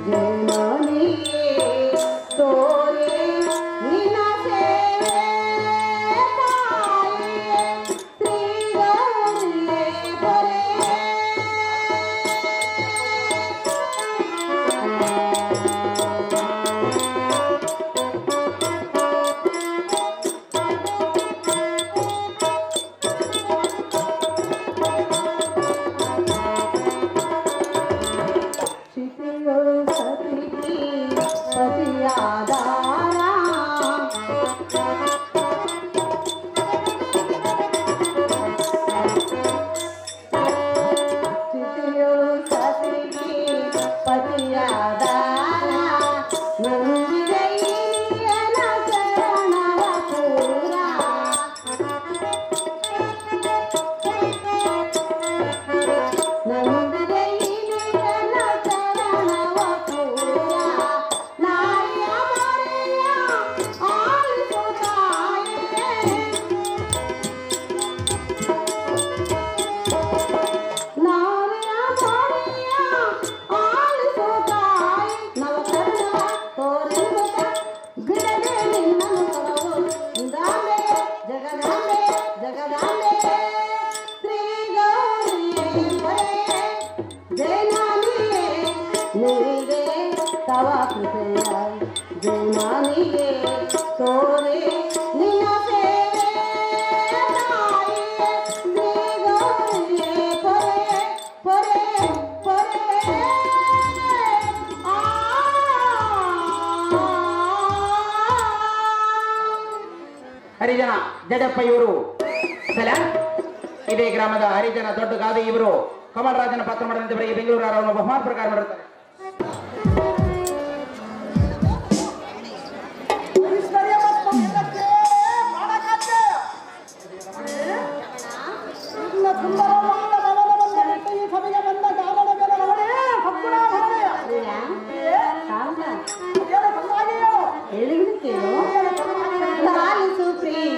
ಜಯಮಾನಿಯೇ ತೋರೆ ನಿನ್ನ ಸೇವೆ ತಾಯಿಯೇ ಶ್ರೀ ಗೌರಿಯೇ ಪೊರೆ ಶಿಶಿಯೋ ಸತಿಗೆ ಪತಿಯಾದ ಶಿಶಿಯೋ ಸತಿಗೆ ಪತಿಯಾದ ನಂಬಿದೆ ಈಯನ ಚರಣವ ಪೂರ ನಂಬಿದೆ ಈಯನ ಚರಣವ ಪೂರ ನಾರಿಯ ಮರೆಯ ಆಲಿಸು ತಾಯಿಯೇ ನಾರಿಯ ಮರೆಯ ಆಲಿಸು ತಾಯಿ ನವಕರ್ಣವ ತೋರಿಸುತ್ತ ಬಿಡದೆ ನಿನ್ನನ್ನು ಕೊಡವು ಇಂದಾಂಬೆ ಜಗದಾಂಬೆ ಜಗದಾಂಬೆ ಶ್ರೀ ಗೌರಿಯೇ ಪೊರೆ ಜಯಮಾನಿಯೇ ನೀವೇ ತವ ಕೃಪೆಯ ಜಯಮಾನಿಯೇ ತೋರೆ ನಿನ್ನ ಸೇವೆ ತಾಯಿಯೇ ಶ್ರೀ ಗೌರಿಯೇ ಪೊರೆ ಪೊರೆ ಪೊರೆ ಆ ಹರಿಜನ ಜಡಪ್ಪ ಇವರು ಸಲ್ಯಾನ್. ಇದೇ ಗ್ರಾಮದ ಹರಿಜನ ದೊಡ್ಡ ಗಾದೆ ಇವರು ಕಮಲರಾಜನ ಪಾತ್ರ ಮಾಡಿದಂತೆ ಬೆಂಗಳೂರು ಅವರನ್ನು ಬಹುಮಾನ ಪ್ರಕಾರ ಮಾಡುತ್ತಾರೆ. ಐಶ್ವರ್ಯ ಮತ್ತು ಮೇಲಕ್ಕೆ ಮಾಡಕತ್ತೆ ಇನ್ನ ಸುಂದರವಾದ ಭವನವನ್ನು ಬಿಟ್ಟು ಈ ಸಭೆಗೆ ಬಂದ ಕಾರಣವೇನು ರಮಣೆ ಸದ್ಗುಣ ಭರಣೆ ಸಾಂಗ ಏನು ಚೆನ್ನಾಗಿ ಹೇಳು ಹೇಳಿದ್ರು ಕೇಳು ಏನು ಚೆನ್ನಾಗಿ ಹೇಳು. ಲಾಲಿಸು ಪ್ರಿಯ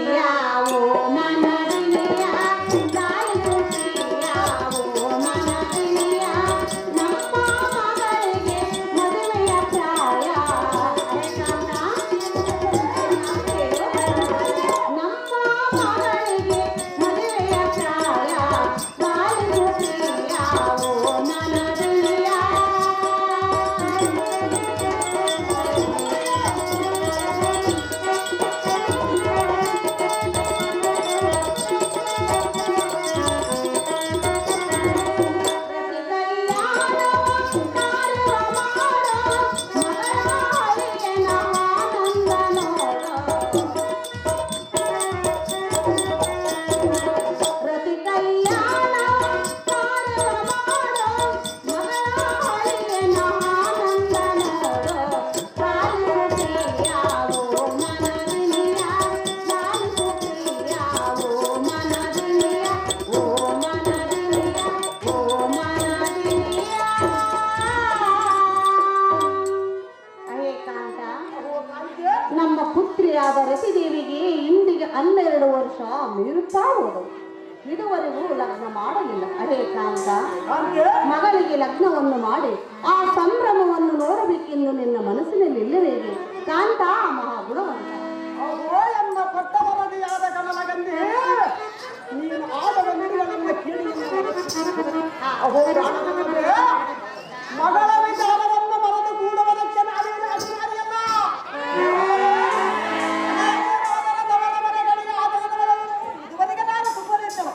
ವರ್ಷ ಮೀರುತ್ತಾ ಹೋದವು. ಇದುವರೆಗೂ ಲಗ್ನ ಮಾಡಲಿಲ್ಲ. ಅಹೇ ಕಾಂತ, ಕಾಂತೆ ಮಗಳಿಗೆ ಲಗ್ನವನ್ನು ಮಾಡಿ ಆ ಸಂಭ್ರಮವನ್ನು ನೋಡಬೇಕೆಂದು ನಿನ್ನ ಮನಸ್ಸಿನಲ್ಲಿ ಇಲ್ಲವೇಗೆ? ಕಾಂತ ಮಹಾಗುಣವಂತ. ಅಹೋ ಎನ್ನ ಪಟ್ಟ ವರದಿಯಾದ ಕಮಲಗಂಧಿ, ನೀನು ಆದದ ನುಡಿಗಳನ್ನ ಕೇಳಿ ಅಹೋ ರಾಣಕಂದ್ರೆ ಮಗಳ ವಿಚಾರವನ್ನು ಮರೆತು ಕೂಡುವುದಕ್ಕೆ ನಾವೇನು ಅಧಿಕಾರಿಯಲ್ಲ. ಇದುವರೆಗೆ ನಾನು ಸುಮ್ಮನಿದ್ದೆವು.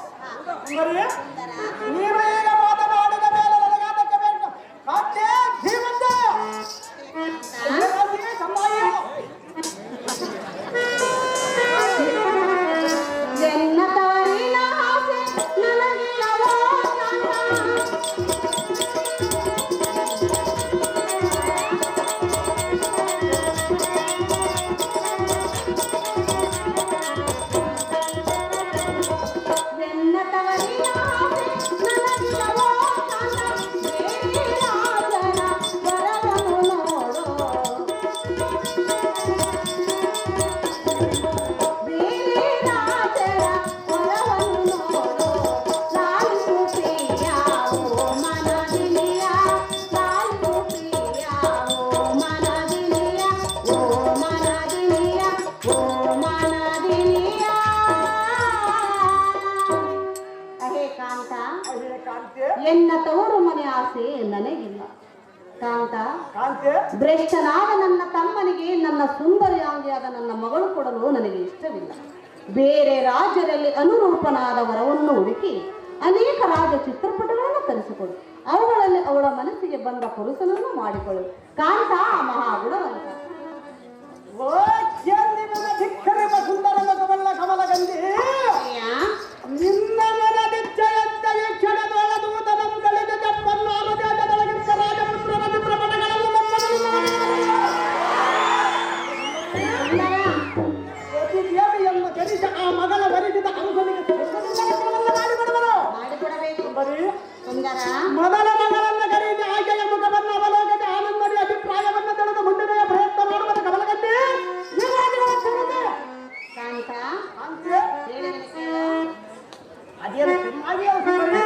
ನೀನು ಈಗ ಮಾತನಾಡಿದ ಮೇಲೆ ನನಗೆ ಅದಕ್ಕೆ ಬೇಕು ಕಾಂತೆ ಜೀವಂತ ಚೆನ್ನಾಗಿ ಎನ್ನ ತವರಿನ ಆಸೆ ನನಗಿಲ್ಲವೋ ಕಾಂತ. ಎನ್ನ ತವರಿನ ಆಸೆ ನನಗಿಲ್ಲವೋ ಕಾಂತ. ಬೇರೆ ರಾಜನ ವರವನ್ನು ನೋಡು. ಬೇರೆ ರಾಜರ ವರವನ್ನು ನೋಡು. ಲಾಲಿಸು ಪ್ರಿಯ ಓ ಮನದಿನಿಯ, ಲಾಲಿಸು ಪ್ರಿಯ ಓ ಮನದಿನಿಯ, ಓ ಮನದಿನಿಯ, ಓ ಮನದಿನಿಯ. ಅಹೇ ಕಾಂತ, ಅಹೇ ಕಾಂತೆ ಎನ್ನ ತವರು ಮನೆ ಆಸೆ ನನಗಿಲ್ಲ. ಕಾಂತ, ಕಾಂತೆ ಭ್ರಷ್ಟನಾದ ನನ್ನ ತಮ್ಮನಿಗೆ ನನ್ನ ಸುಂದರಿಯಾಂಗಿಯಾದ ನನ್ನ ಮಗಳು ಕೊಡಲು ನನಗೆ ಇಷ್ಟವಿಲ್ಲ. ಬೇರೆ ರಾಜ್ಯದಲ್ಲಿ ಅನುರೂಪನಾದ ವರವನ್ನು ಹುಡುಕಿ ಅನೇಕ ರಾಜ ಚಿತ್ರಪಟಗಳನ್ನು ತರಿಸಿಕೊಡು. ಅವುಗಳಲ್ಲಿ ಅವಳ ಮನಸ್ಸಿಗೆ ಬಂದ ಪುರುಷನನ್ನು ಮಾಡಿಕೊಳ್ಳು. ಕಾಂತ ಮಹಾಗುಣವಂತ. ಓ ಚೆಂದಿನ ಧಿಕ್ಕರಿವ ಸುಂದರ ಮಗವಲ್ಲ ಕಮಲಗಂಧಿ, ನಿನ್ನ ನೆನದಿಚ್ಚಯಂತ ಈ ಕ್ಷಣದೊಳ ದೂತನಂ ಕಳೆದ ಜಪ್ಪನ್ನು ಅನುದೇಶದೊಳಗಿದ್ದ ರಾಜಪುತ್ರರ ಚಿತ್ರಪಟಗಳನ್ನು ದೇವಿಯನ್ನು ಧರಿಸಿ ಆ ಮಗಳ ವರಿಸಿದ ಅಂಶನಿಗೆ ಮಾಡಿಕೊಡುವರು. ಮಾಡಿಕೊಡಬೇಕು ಬರೀ ಸುಂದರ. ಮೊದಲ ಮಗಳನ್ನು ಕರೆಸಿ ಆಕೆಯ ಮುಖವನ್ನು ಅವಲೋಕಿಸಿ ಆನಂದದ ಅಭಿಪ್ರಾಯವನ್ನು ತಿಳಿದು ಮುಂದಿನ ಪ್ರಯತ್ನ ಮಾಡುವುದು ಕಮಲಗಂಧಿ. ಕಾಂತ, ಕಾಂತೆ ಹೇಳಿದರೆ ಕೇಳು. ಅದೇನು ಚೆನ್ನಾಗಿ ಅನ್ಸುತ್ತೆ.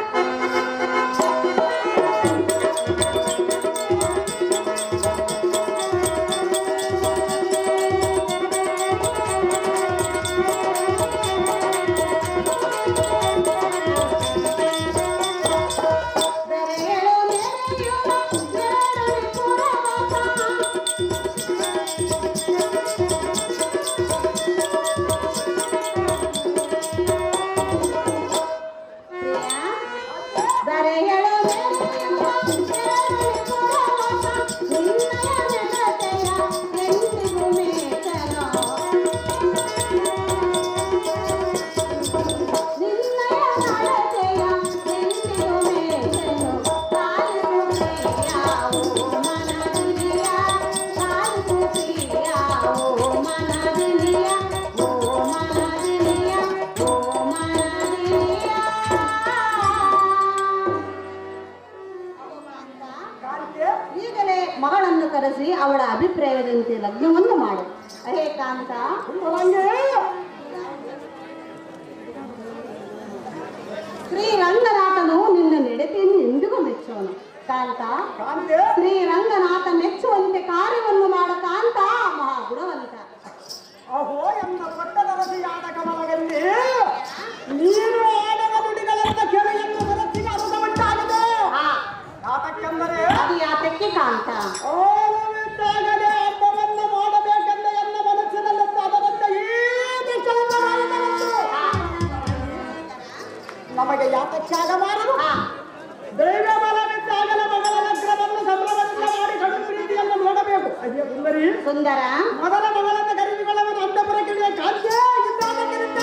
ಬೆರೆಯಲು ನೆರೆಯು ನೆರಳಿ ಪುರವಸ. ಬೆರೆಯಲು ನೆರೆಯು ನೆರಳಿ ಪುರವಸ. ನಿನ್ನಯ ನೆನತೆಯ ಎಂದಿಗೂ ಮೇಚನ. ನಿನ್ನಯ ನಡತೆಯ ಎಂದಿಗೂ ಮೇಚನು. ಕಾಲಿಸು ಪ್ರಿಯ ಓ ಮನದಿನಿಯ, ಕಾಲಿಸು ಪ್ರಿಯ ಓ ಮನದಿನಿಯ, ಓ ಮನದಿನಿಯ, ಓ ಮನದಿನಿಯ. ಕಾಂತೆ ಈಗಲೇ ಮಗಳನ್ನು ಕರೆಸಿ ಅವಳ ಅಭಿಪ್ರಾಯದಂತೆ ಲಗ್ನವನ್ನು ಮಾಡು. ಅಹೇ ಕಾಂತ, ಸುಂದರಂಗೆ ಶ್ರೀರಂಗನಾಥನು ನಿನ್ನ ನಡತೆಯನ್ನು ಎಂದಿಗೂ ಮೆಚ್ಚುವನು. ಕಾಂತ, ಕಾಂತೆ ಶ್ರೀರಂಗನಾಥ ಮೆಚ್ಚುವಂತೆ ಕಾರ್ಯವನ್ನು ಮಾಡ. ಕಾಂತ ಮಹಾಗುಣವಂತ. ಅಹೋ ಎನ್ನ ಪಟ್ಟದರಸಿಯಾದ ಕಮಲಗಂಧಿ, ನೀನು ಆಡವ ನುಡಿಗಳನ್ನು ಕೇಳಿ ಎನ್ನ ಮನಸ್ಸಿಗೆ ಅನುಭವವಾಗಿದೆ. ಯಾತಕ್ಕೆಂದರೆ ಅದು ಯಾತಕ್ಕೆ ಕಾಂತ? ಓಲವಿದ್ದಾಗಲೇ ಹಬ್ಬವನ್ನು ಮಾಡಬೇಕೆಂದು ಎನ್ನ ಮನಸ್ಸಿನಲ್ಲಿ ಅದರಂತೆ ಈ ದಿಶೆಯಿಂದ ಮಾಡಿದರಂತೆ. ನಮಗೆ ಯಾತಕ್ಕೆ ಆಗಬಾರದು? ದೈವ ಬಲವಿದ್ದಾಗಲೇ ಮಗಳ ಲಗ್ನವನ್ನು ಸಂಭ್ರಮದಿಂದ ಮಾಡಿ ಕಡು ಪ್ರೀತಿಯನ್ನು ನೋಡಬೇಕು. ಅಯ್ಯೋ ಸುಂದರಿ, ಸುಂದರ, ಮೊದಲ ಮಗಳನ್ನು ಕರೆದುಕೊಳ್ಳುವ ಅಂತಪುರಕ್ಕೆ ಕಾಂತೆ ಇದ್ದಾಗಿರುತ್ತ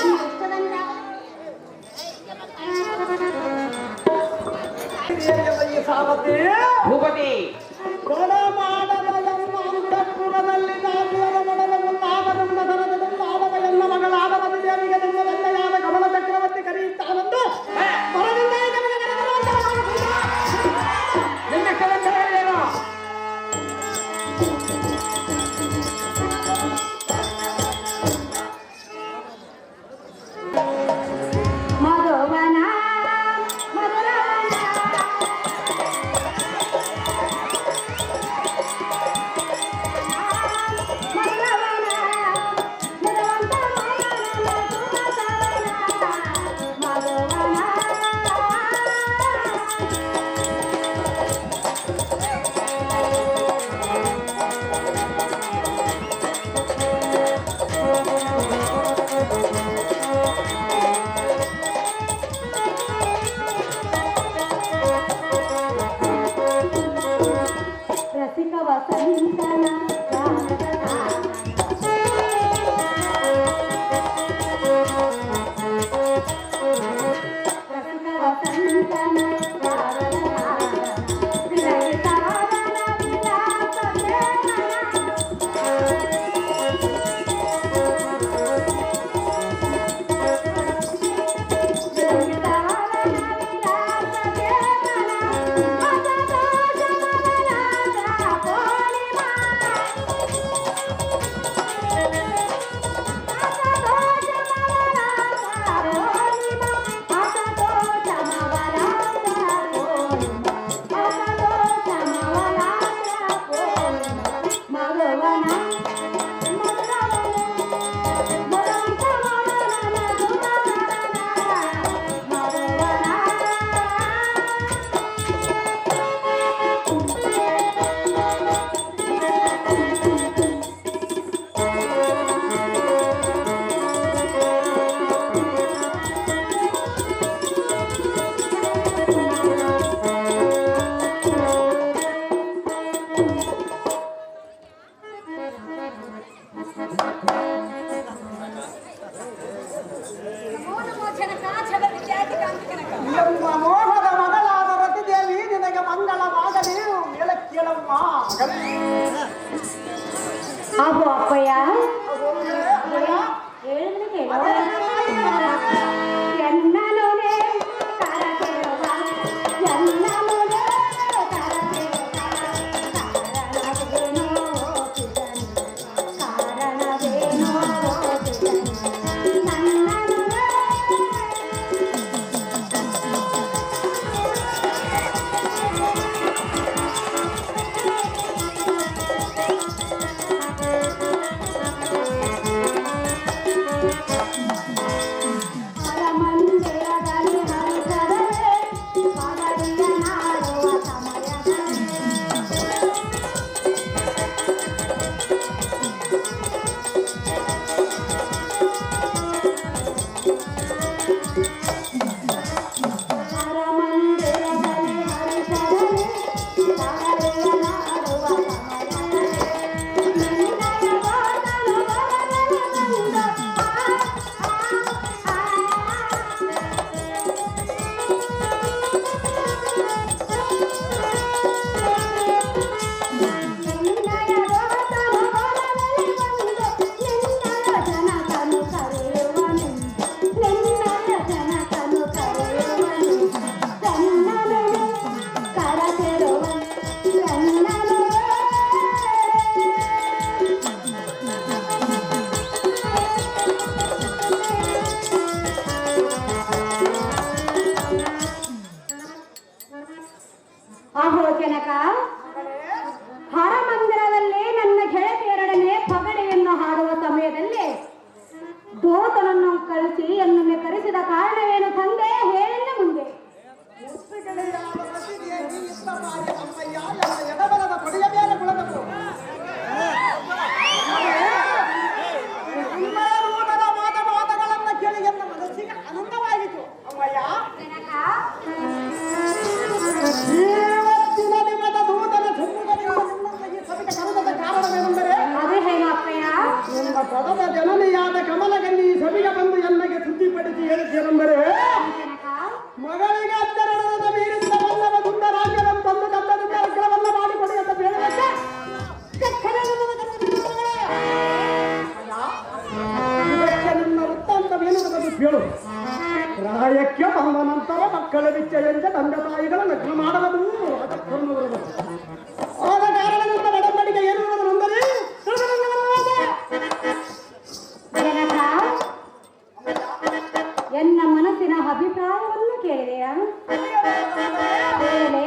ಈ ಸಾವತಿ ಭೂಪತಿ, ಕೊಡ ಮಾಡದ ಎನ್ನ ಅಂತಃಪುರದಲ್ಲಿ ನಾಲ್ವರ ಮಡಲ ಮುಂದಾದರಿಂದ ದರದಿಂದ ಆದವ ಎನ್ನ ಮಗಳಾದವ ದೇವಿಗೆ ನನ್ನ ತಂದೆಯಾದ ಕಮಲ ಚಕ್ರವರ್ತಿ ಕರೆಯುತ್ತಾನೆಂದು ಹೊರದಿಂದ ಈತನಿಗೆ ಕರೆದರುವಂತೆ ನಿನ್ನ ಕೆಲಸ ಏನು? ಕೇಳಮ್ಮ ಅಹೋ ಅಪ್ಪಯ್ಯ ಅಮ್ಮಯ್ಯ ಹೇಳಿದ್ರೆ ಕೇಳು ಎನ್ನಲೋನೆ ಕರಕೆರವ ಎನ್ನಲೋನೆ ಕಾರಣವೇನೋ ಅಹೋ ಜನಕ ಹರಮಂದಿರದಲ್ಲಿ ನನ್ನ ಗೆಳತಿಯರೊಡನೆ ಪಗಡೆಯನ್ನು ಹಾಡುವ ಸಮಯದಲ್ಲಿ ದೂತನನ್ನು ಕಳಿಸಿ ಎನ್ನನ್ನು ಕರೆಸಿದ ಕಾರಣವೇನು ತಂದೆ ಹೇಳಿಲ್ಲ ಮುಂದೆ ಎಡಬಲದ ಕೊಡೆಯ ಮೇಲೆ ಕುಳದವು ಮಾತುಗಳನ್ನು ಕೇಳಿ ಎನ್ನ ಮನಸ್ಸಿಗೆ ಆನಂದವಾಯಿತು ಅಮ್ಮಯ್ಯ ಇವತ್ತಿನ ನಿಮ್ಮದ ದೂತನ ಸಮ್ಮುಖದಿಂದ ಈ ಸಭೆಗೆ ಕರೆದ ಕಾರಣವೇನೆಂದರೆ ಅದೇ ಹೇಳು ಅಪ್ಪಯ್ಯ ನಿಮ್ಮ ಪದದ ಜನನಿಯಾದ ಕಮಲಗಂಡಿ ಈ ಸಭೆಗೆ ಬಂದು ಎನ್ನಗೆ ಸುದ್ದಿಪಡಿಸಿ ಹೇಳಿದ್ದೇನೆಂದರೆ ಮಗಳಿಗೆ ಅತ್ತರಣದ ಮೀರಿದ ವಲ್ಲಭ ಗುಂಡ ರಾಜ್ಯವನ್ನು ತಂದು ಕತ್ತದಿಂದ ಅಗ್ರವನ್ನ ಮಾಡಿಕೊಡಿ ಅಂತ ಬೇಡಕ್ಕೆ ಇದಕ್ಕೆ ನಿಮ್ಮ ವೃತ್ತಾಂತವೇನುವುದನ್ನು ಕೇಳು ಪ್ರಾಯಕ್ಕೆ ಬಂದ ನಂತರ ಮಕ್ಕಳ ವಿಚ್ಛೆಯಿಂದ ತಂದೆ ತಾಯಿಗಳ ಲಗ್ನ ಮಾಡಬಹುದು ಆದ ಕಾರಣದಿಂದ ಒಡಂಬಡಿಕೆ ಏನುವುದರೆಂದರೆ ಜನಕ ಎನ್ನ ಮನಸ್ಸಿನ ಅಭಿಪ್ರಾಯವನ್ನು ಕೇಳಿದೆಯಾ ಹೇಳೆ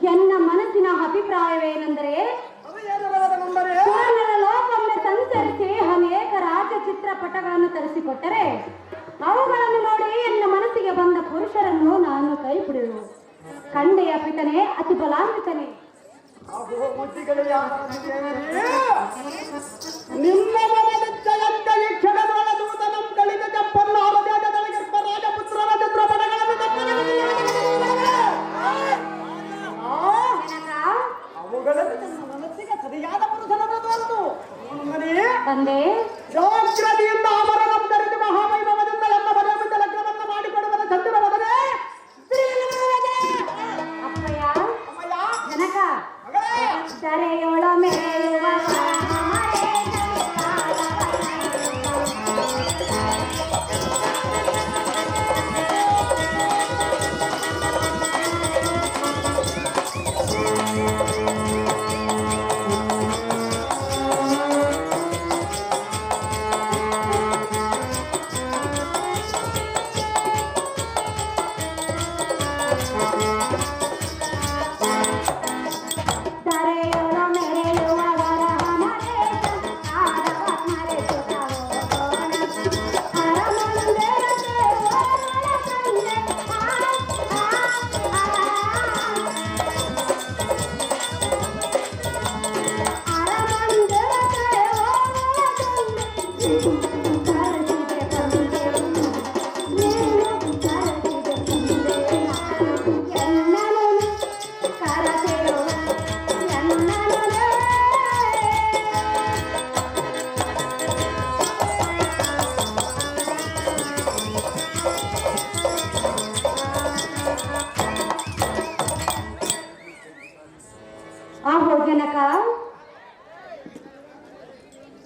ಎನ್ನ ಮನಸ್ಸಿನ ಅಭಿಪ್ರಾಯವೇನೆಂದರೆ ಪುರಾಣದ ಲೋಕವನ್ನು ಸಂಚರಿಸಿ ಅನೇಕ ರಾಜ ಚಿತ್ರಪಟಗಳನ್ನು ತರಿಸಿಕೊಟ್ಟರೆ ಅವುಗಳನ್ನು ನೋಡಿ ಎನ್ನ ಮನಸ್ಸಿಗೆ ಬಂದ ಪುರುಷರನ್ನು ನಾನು ಕೈ ಬಿಡುವುದು ಕಂಡೆಯ ಪಿತನೆ ಅತಿ ಬಲಾನ್ವಿತನೆ ನಿಮ್ಮ ಮನದ ಈ ಕ್ಷಣದೊಳ ದೂತನಂ ಕಳಿತ ಚಪ್ಪನ್ನ ಅವಧ್ಯಾದ ಗರ್ಭ ರಾಜಪುತ್ರರ ಚಿತ್ರಪಟಗಳನ್ನು ಅವುಗಳಲ್ಲಿ ನನ್ನ ಮನಸ್ಸಿಗೆ ಸರಿಯಾದ ಪುರುಷನದು ತಂದೆ ಜಾಗ್ರತೆಯಿಂದ ಅಮರನಂ ಧರಿಸಿ ಮಹಾವೈಭವದಿಂದ ಎಲ್ಲ ಮನೆಯ ಲಗ್ನವನ್ನು ಮಾಡಿಕೊಡುವ ಚಂದ್ರ ಮಗನೇ ಅಪ್ಪಯ್ಯ ಜನಕ ಸರೆಯೊಳ ಮೇಲುವ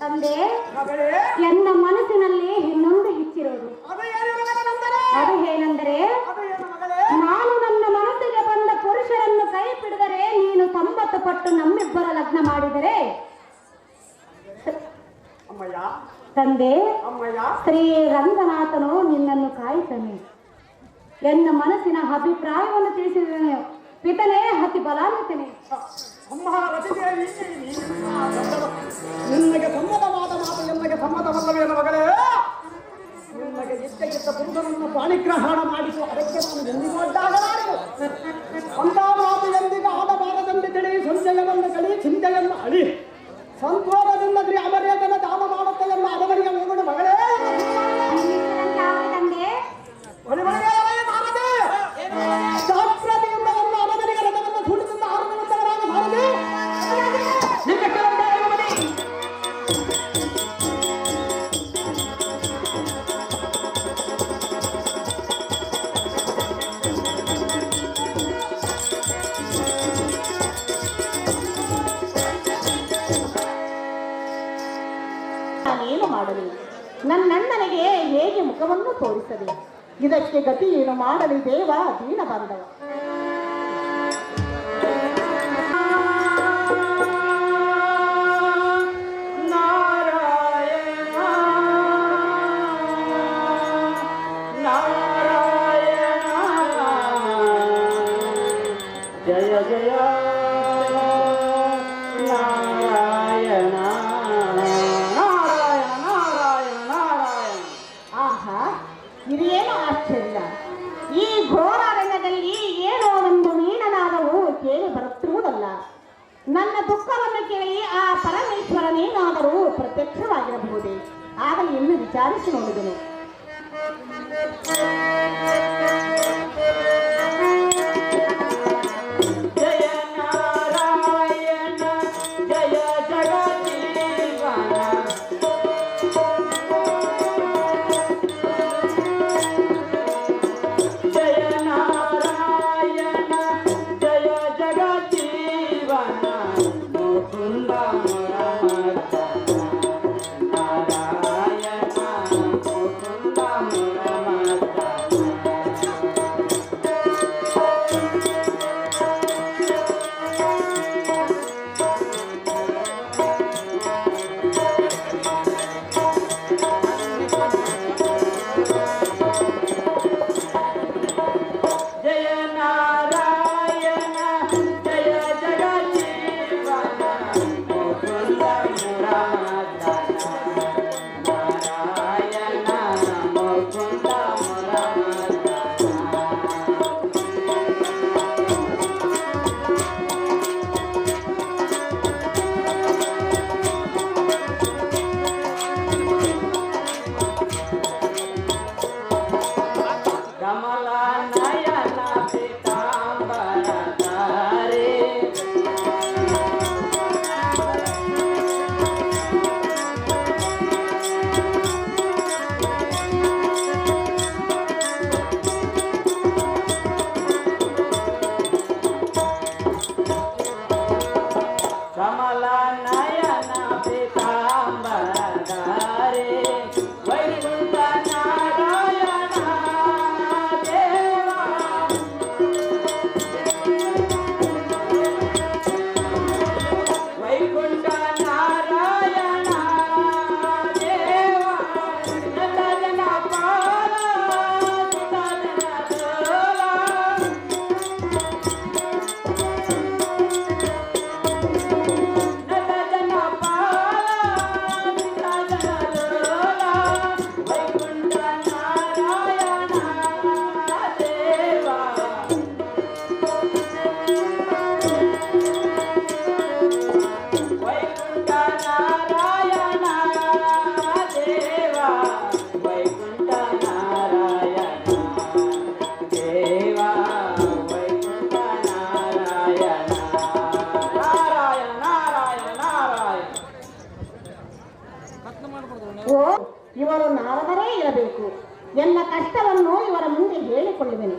ತಂದೆ, ಮಗಳೇ ಎನ್ನ ಮನಸ್ಸಿನಲ್ಲಿ ಇನ್ನೊಂದು ಹೆಚ್ಚಿರೋದು. ಅದು ಏನು ಮಗನೇ ನಂದರೆ? ಅದು ಏನೆಂದರೆ, ಅದು ಏನು ಮಗಳೇ? ನಾನು ನನ್ನ ಮನಸ್ಸಿಗೆ ಬಂದ ಪುರುಷರನ್ನು ಕೈ ಬಿಡಿದರೆ ನೀನು 90 ಪಟ್ಟು ನಮ್ಮಿಬ್ಬರ ಲಗ್ನ ಮಾಡಿದರೆ, ಅಮ್ಮಯ್ಯ ತಂದೆ, ಅಮ್ಮಯ್ಯ ಶ್ರೀ ರಂಗನಾಥನು ನಿನ್ನನ್ನು ಕಾಯುತ್ತಾನೆ. ಎನ್ನ ಮನಸ್ಸಿನ ಅಭಿಪ್ರಾಯವನ್ನು ತಿಳಿಸಿದ್ದೇನೆ. ಪಿತನೇ ಅತಿ ಬಲಾನ್ವಿತನೇ. ಅಮ್ಮ ರತಿದೇವಿ, ನಿನ್ನಗೆ ಸಮ್ಮತವಾದ ಮಾತು ಎನ್ನಗೆ ಸಮ್ಮತವಲ್ಲವೇನು ಮಗಳೇ? ನಿನ್ನಗೆ ಇದ್ದ ಪುರುಷನನ್ನು ಪಾಣಿಗ್ರಹಣ ಮಾಡಿಸು, ಅದಕ್ಕೆ ನಾನು ಎಂದಿಗೂ ಅಡ್ಡಾಗಲಾರೆನು. ಅಂತ ಮಾತು ಎಂದಿಗೂ ಆಡಬಾರದೆಂದು ತಿಳಿ, ಸಂಶಯವನ್ನು ಕಳಿ, ಚಿಂತೆಯನ್ನು ಅಳಿ, ಸಂತೋಷದಿಂದ ಶ್ರೀ ಅಮರೇತನ ದಾನ ಮಾಡುತ್ತೆ ಎಂಬ ಅದವರಿಗೆ ಹೋಗೋಣ ಮಗಳೇ. ಶಾಸ್ತ್ರದಿಂದ ನನ್ನ ಅದವರಿಗೆ ರಥವನ್ನು ಸೂಡಿಸಿದ ಆರುತ್ತರವಾಗಿ ಭಾರತಿ. ನಾನೇನು ಮಾಡಲಿ? ನನ್ನಣ್ಣನಿಗೆ ಹೇಗೆ ಮುಖವನ್ನು ತೋರಿಸಲಿ? ಇದಕ್ಕೆ ಗತಿ ಏನು ಮಾಡಲಿ ದೇವ ದೀನ ಬಾಂಧವ? ಜಯ ಜಯ ನಾರಾಯಣ ನಾರಾಯಣ ನಾರಾಯಣ ನಾರಾಯಣ. ಆಹಾ, ಇದೇನು ಆಶ್ಚರ್ಯ! ಈ ಘೋರಾರಣ್ಯದಲ್ಲಿ ಏನೋ ಒಂದು ಮೀನನಾದವು ಕೇಳಿ ಬರುತ್ತಿರುವುದಲ್ಲ. ನನ್ನ ದುಃಖವನ್ನು ಕೇಳಿ ಆ ಪರಮೇಶ್ವರನೇನಾದರೂ ಪ್ರತ್ಯಕ್ಷವಾಗಿರಬಹುದೇ? ಆಗಲಿ ಎಂದು ವಿಚಾರಿಸಿ ನೋಡಿದನು. ಜಯ ನಾರಾಯಣ ಜಯ ಜಗಜೀವನ ಜಯ ನಾರಾಯಣ ಜಯ ಜಗಜೀವನ ಮುಕುಂದ ಮುರಮರ್ದನ ನಾರಾಯಣ ಮುಕುಂದ ಮುರಮರ್ದನ. ಜಯ ನಾರಾಯಣ ಜಯ ಜಗಜೀವನ ಮುಕುಂದ ಮುರಮರ್ದನ ನಾರಾಯಣ ಮುಕುಂದ ಮುರಮರ್ದನ. ಕಮಲ ನಯನ ಪೀತಾಂಬರಧಾರಿ ಕಮಲ ನಯನ ಪೀತಾಂಬರಧಾರಿ ವೈಕುಂಠ ನಾರಾಯಣ ದೇವ ವೈಕುಂಠ ನಾರಾಯಣ ದೇವ ನಟ ಜನ ಪಾಲ ಸುತ ಜನ ಸೋಲ ನಟ ಜನ ಪಾಲ ಸುತ ಜನ ಸೋಲ ವೈಕುಂಠ ನಾರಾಯಣ ದೇವ ವೈಕುಂಠ ನಾರಾಯಣ ದೇವ ವೈಕುಂಠ ನಾರಾಯಣ ದೇವ ವೈಕುಂಠ ನಾರಾಯಣ ನಾರಾಯಣ ನಾರಾಯಣ ನಾರಾಯಣ. ಓ, ಇವರು ನಾರದರೇ ಇರಬೇಕು. ಎಲ್ಲ ಕಷ್ಟವನ್ನು ಇವರ ಮುಂದೆ ಹೇಳಿಕೊಳ್ಳುವೆನು.